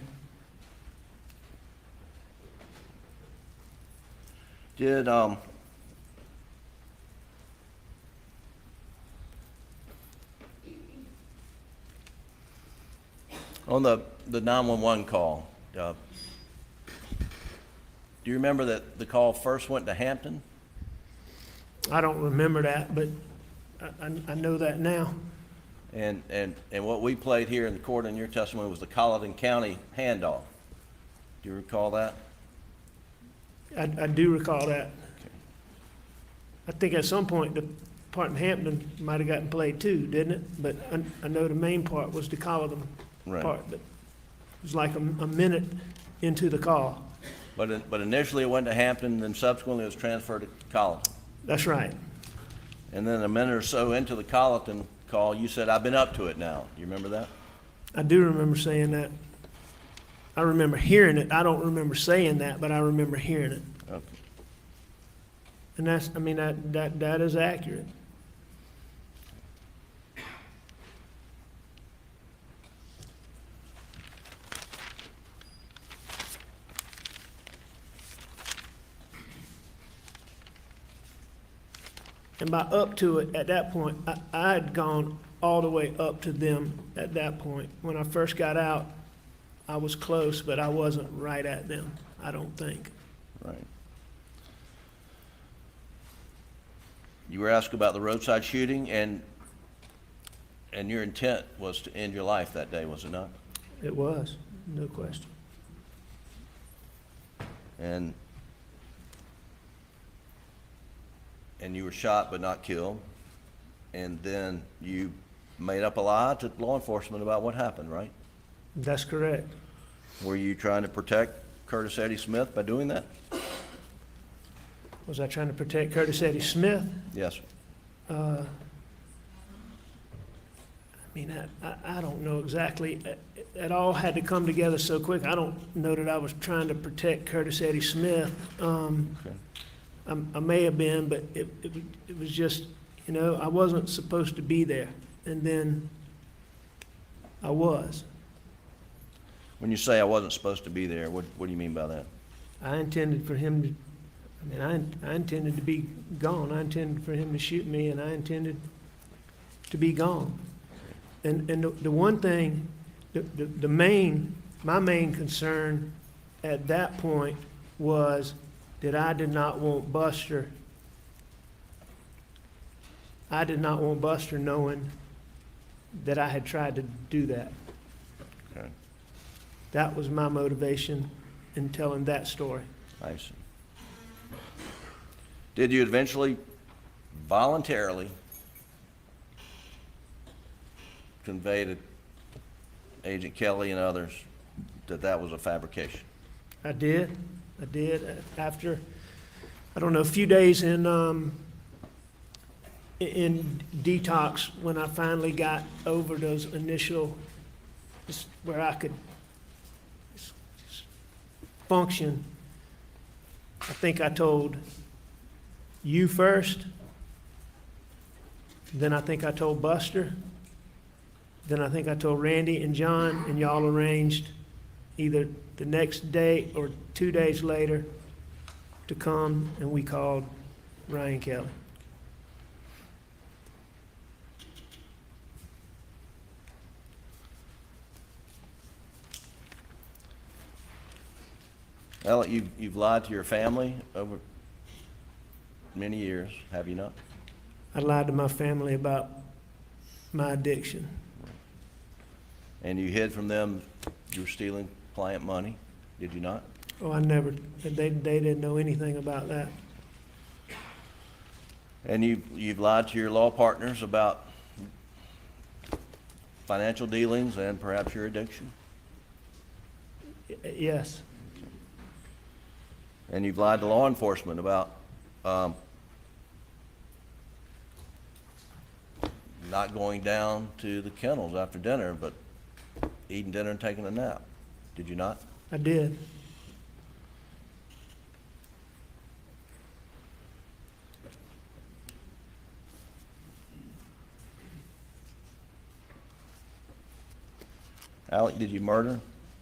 Did, on the 911 call, do you remember that the call first went to Hampton? I don't remember that, but I know that now. And what we played here in the court in your testimony was the Colleton County handoff. Do you recall that? I do recall that. I think at some point, the part in Hampton might have gotten played too, didn't it? But I know the main part was the Colleton Right. part, but it was like a minute into the call. But initially it went to Hampton, then subsequently it was transferred to Colleton. That's right. And then a minute or so into the Colleton call, you said, "I've been up to it now." You remember that? I do remember saying that. I remember hearing it. I don't remember saying that, but I remember hearing it. Okay. And that's, I mean, that is accurate. And by up to it, at that point, I had gone all the way up to them at that point. When I first got out, I was close, but I wasn't right at them, I don't think. Right. You were asked about the roadside shooting, and your intent was to end your life that day, was it not? It was, no question. And you were shot but not killed, and then you made up a lie to law enforcement about what happened, right? That's correct. Were you trying to protect Curtis Eddie Smith by doing that? Was I trying to protect Curtis Eddie Smith? Yes. I mean, I don't know exactly. It all had to come together so quick. I don't know that I was trying to protect Curtis Eddie Smith. Okay. I may have been, but it was just, you know, I wasn't supposed to be there. And then I was. When you say I wasn't supposed to be there, what do you mean by that? I intended for him to, I mean, I intended to be gone. I intended for him to shoot me, and I intended to be gone. And the one thing, my main concern at that point was that I did not want Buster knowing that I had tried to do that. Okay. That was my motivation in telling that story. I see. Did you eventually voluntarily convey to Agent Kelly and others that that was a fabrication? I did. After, I don't know, a few days in detox, when I finally got over those initial, just where I could function, I think I told you first, then I think I told Buster, then I think I told Randy and John, and y'all arranged either the next day or 2 days later to come, and we called Ryan Kelly. Alec, you've lied to your family over many years, have you not? I lied to my family about my addiction. And you hid from them you were stealing client money, did you not? Oh, I never, they didn't know anything about that. And you've lied to your law partners about financial dealings and perhaps your addiction? Yes, And you've lied to law enforcement about not going down to the kennels after dinner, but eating dinner and taking a nap. Did you not? I did. Alec, did you murder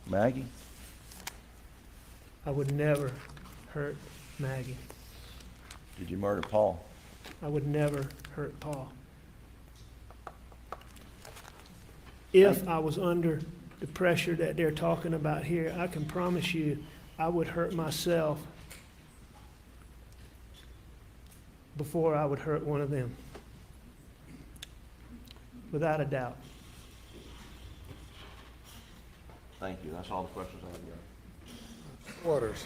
Maggie? I would never hurt Maggie. Did you murder Paul? I would never hurt Paul. If I was under the pressure that they're talking about here, I can promise you I would hurt myself before I would hurt one of them. Without a doubt. Thank you. That's all the questions I have, Your Honor. Waters.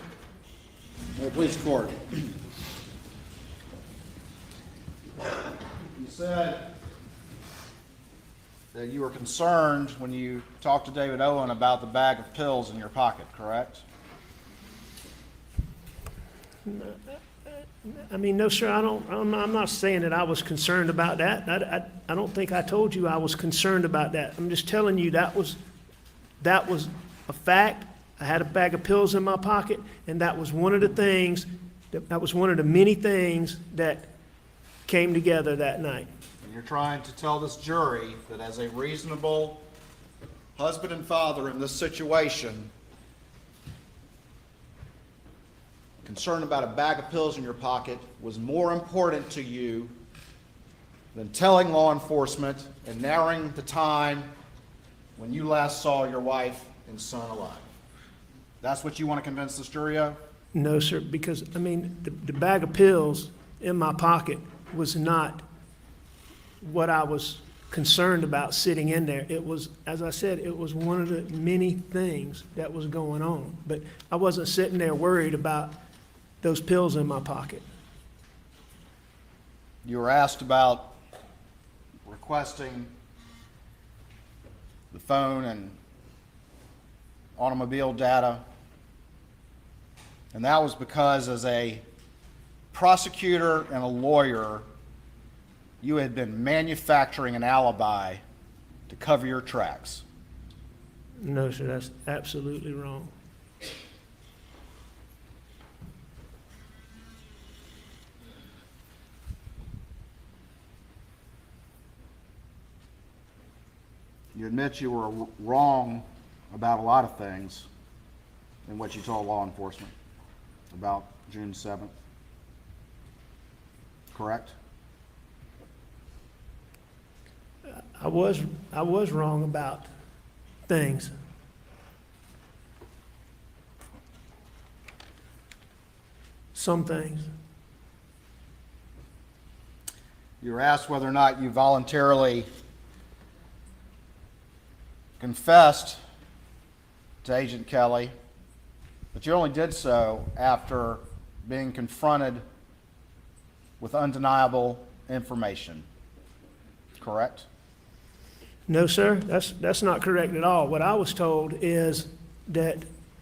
Please, court. You said that you were concerned when you talked to David Owen about the bag of pills in your pocket, correct? I mean, no, sir, I'm not saying that I was concerned about that. I don't think I told you I was concerned about that. I'm just telling you that was a fact. I had a bag of pills in my pocket, and that was one of the things, that was one of the many things that came together that night. And you're trying to tell this jury that as a reasonable husband and father in this situation, concern about a bag of pills in your pocket was more important to you than telling law enforcement and narrowing the time when you last saw your wife and son alive. That's what you want to convince this jury of? No, sir, because, I mean, the bag of pills in my pocket was not what I was concerned about sitting in there. It was, as I said, it was one of the many things that was going on. But I wasn't sitting there worried about those pills in my pocket. You were asked about requesting the phone and automobile data, and that was because as a prosecutor and a lawyer, you had been manufacturing an alibi to cover your tracks. No, sir, that's absolutely wrong. You admit you were wrong about a lot of things in what you told law enforcement about June 7th, correct? I was wrong about things. Some things. You were asked whether or not you voluntarily confessed to Agent Kelly, but you only did so after being confronted with undeniable information, correct? No, sir, that's not correct at all. What I was told is that,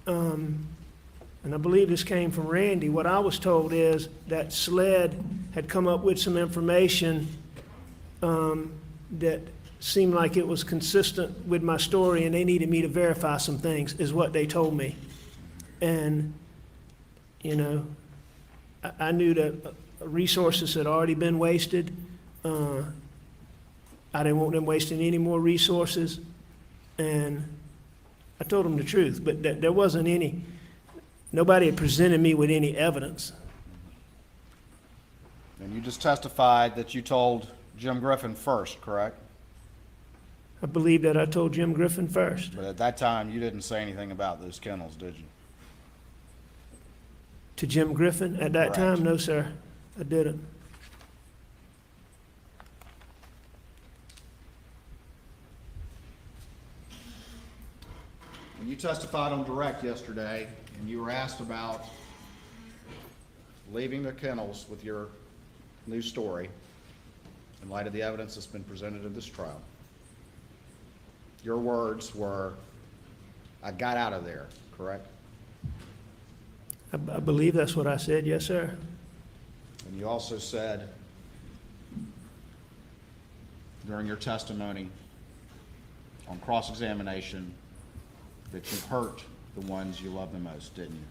and I believe this came from Randy, what I was told is that SLED had come up with some information that seemed like it was consistent with my story, and they needed me to verify some things, is what they told me. And, you know, I knew that resources had already been wasted. I didn't want them wasting any more resources, and I told them the truth, but there wasn't any, nobody had presented me with any evidence. And you just testified that you told Jim Griffin first, correct? I believe that I told Jim Griffin first. But at that time, you didn't say anything about those kennels, did you? To Jim Griffin at that Correct. time? No, sir, I didn't. When you testified on direct yesterday, and you were asked about leaving the kennels with your new story in light of the evidence that's been presented in this trial. Your words were, "I got out of there," correct? I believe that's what I said, yes, sir. And you also said during your testimony on cross-examination that you hurt the ones you love the most, didn't you?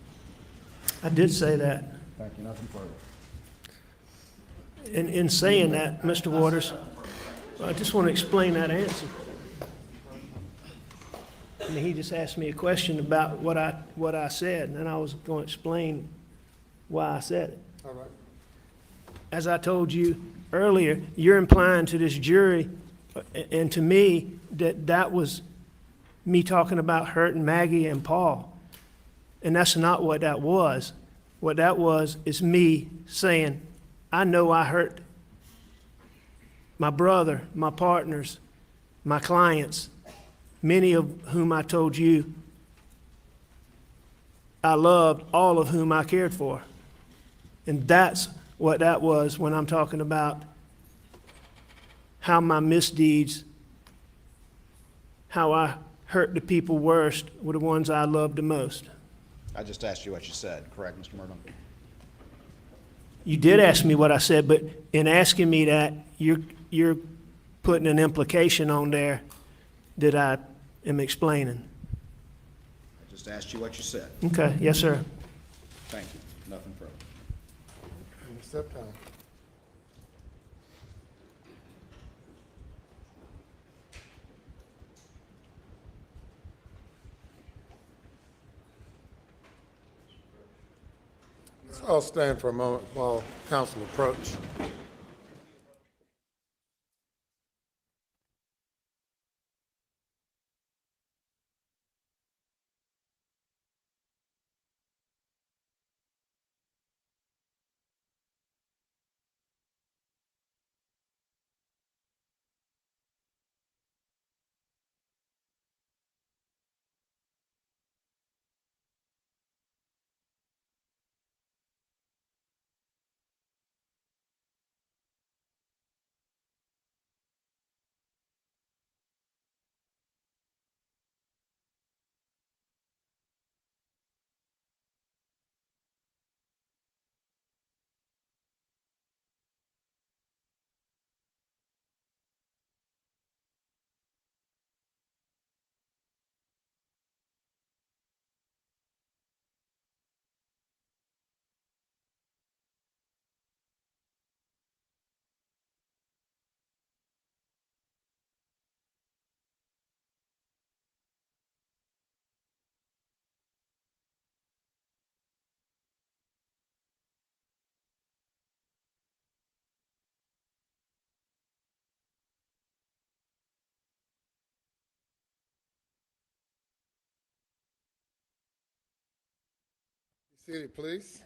I did say that. Thank you. Nothing further. In saying that, Mr. Waters, I just want to explain that answer. And he just asked me a question about what I said, and I was going to explain why I said it. All right. As I told you earlier, you're implying to this jury and to me that was me talking about hurting Maggie and Paul. And that's not what that was. What that was is me saying, I know I hurt my brother, my partners, my clients, many of whom I told you I loved, all of whom I cared for. And that's what that was when I'm talking about how my misdeeds, how I hurt the people worst were the ones I loved the most. I just asked you what you said, correct, Mr. Murdaugh? You did ask me what I said, but in asking me that, you're putting an implication on there that I am explaining. I just asked you what you said. Okay, yes, sir. Thank you. Nothing further. Step down. So I'll stand for a moment while counsel approach. Be seated, please.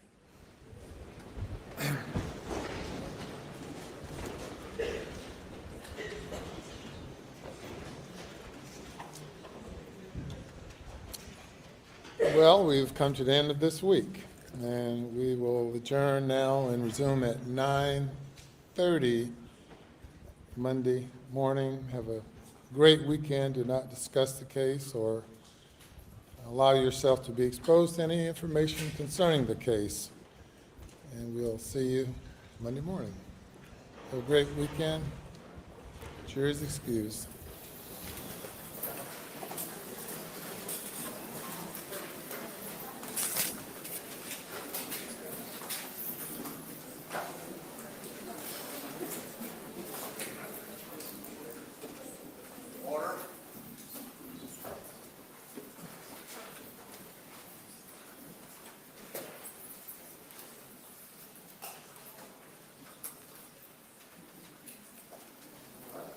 Well, we've come to the end of this week, and we will adjourn now and resume at 9:30 Monday morning. Have a great weekend. Do not discuss the case or allow yourself to be exposed to any information concerning the case. And we'll see you Monday morning. Have a great weekend. Jury is excused.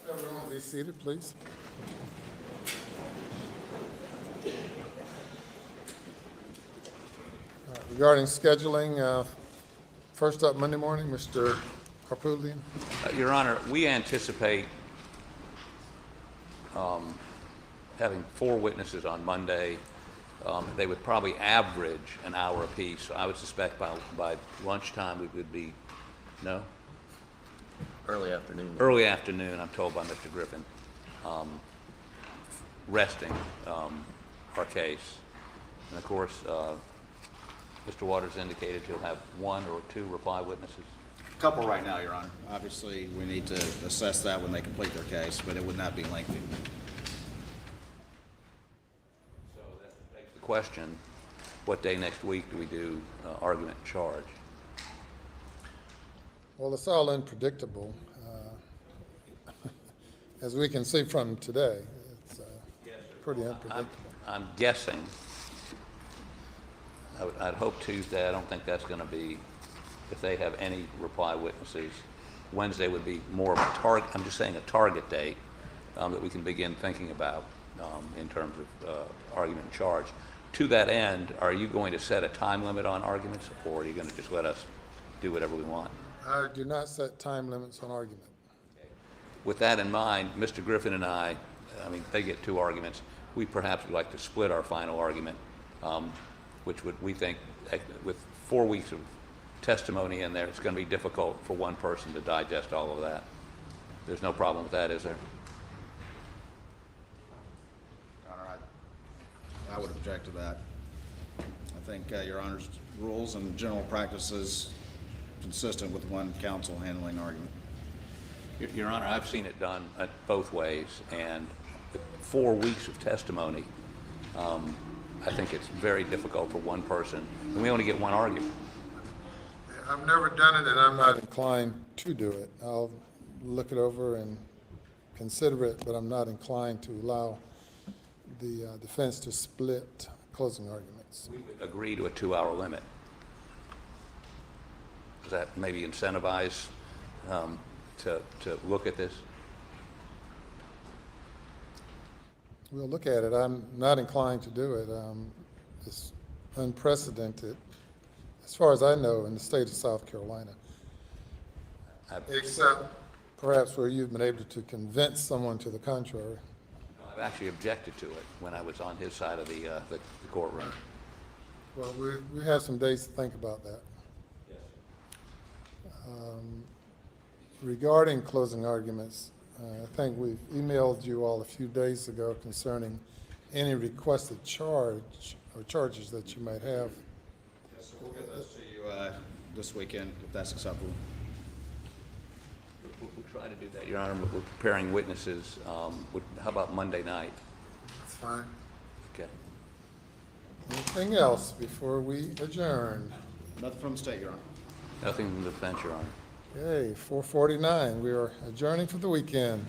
Everyone be seated, please. Regarding scheduling, first up Monday morning, Mr. Harpootlian. Your Honor, we anticipate having 4 witnesses on Monday. They would probably average an hour apiece. So I would suspect by lunchtime we would be, no? Early afternoon. early afternoon, I'm told by Mr. Griffin, resting our case. And of course, Mr. Waters indicated he'll have one or two reply witnesses. Couple right now, Your Honor. Obviously, we need to assess that when they complete their case, but it would not be lengthy. So that begs the question, what day next week do we do argument and charge? Well, it's all unpredictable. As we can see from today, it's pretty unpredictable. I'm guessing, I'd hope Tuesday. I don't think that's going to be, if they have any reply witnesses. Wednesday would be more of a target, I'm just saying a target date that we can begin thinking about in terms of argument and charge. To that end, are you going to set a time limit on arguments, or are you going to just let us do whatever we want? I do not set time limits on argument. With that in mind, Mr. Griffin and I mean, they get 2 arguments. We perhaps would like to split our final argument, which would, we think, with 4 weeks of testimony in there, it's going to be difficult for one person to digest all of that. There's no problem with that, is there? Your Honor, I would object to that. I think Your Honor's rules and general practices consistent with one counsel handling argument. Your Honor, I've seen it done both ways, and 4 weeks of testimony, I think it's very difficult for one person, and we only get one argument. I've never done it, and I'm not inclined to do it. I'll look it over and consider it, but I'm not inclined to allow the defense to split closing arguments. We would agree to a 2-hour limit. Does that maybe incentivize to look at this? We'll look at it. I'm not inclined to do it. It's unprecedented, as far as I know, in the state of South Carolina. Except perhaps where you've been able to convince someone to the contrary. I've actually objected to it when I was on his side of the courtroom. Well, we have some days to think about that. Regarding closing arguments, I think we've emailed you all a few days ago concerning any requested charge or charges that you might have. Yes, sir. We'll get those to you this weekend, if that's acceptable. We'll try to do that, Your Honor, but we're preparing witnesses. How about Monday night? That's fine. Okay. Anything else before we adjourn? Nothing from the state, Your Honor. Nothing from the defense, Your Honor. Okay, 4:49. We are adjourning for the weekend.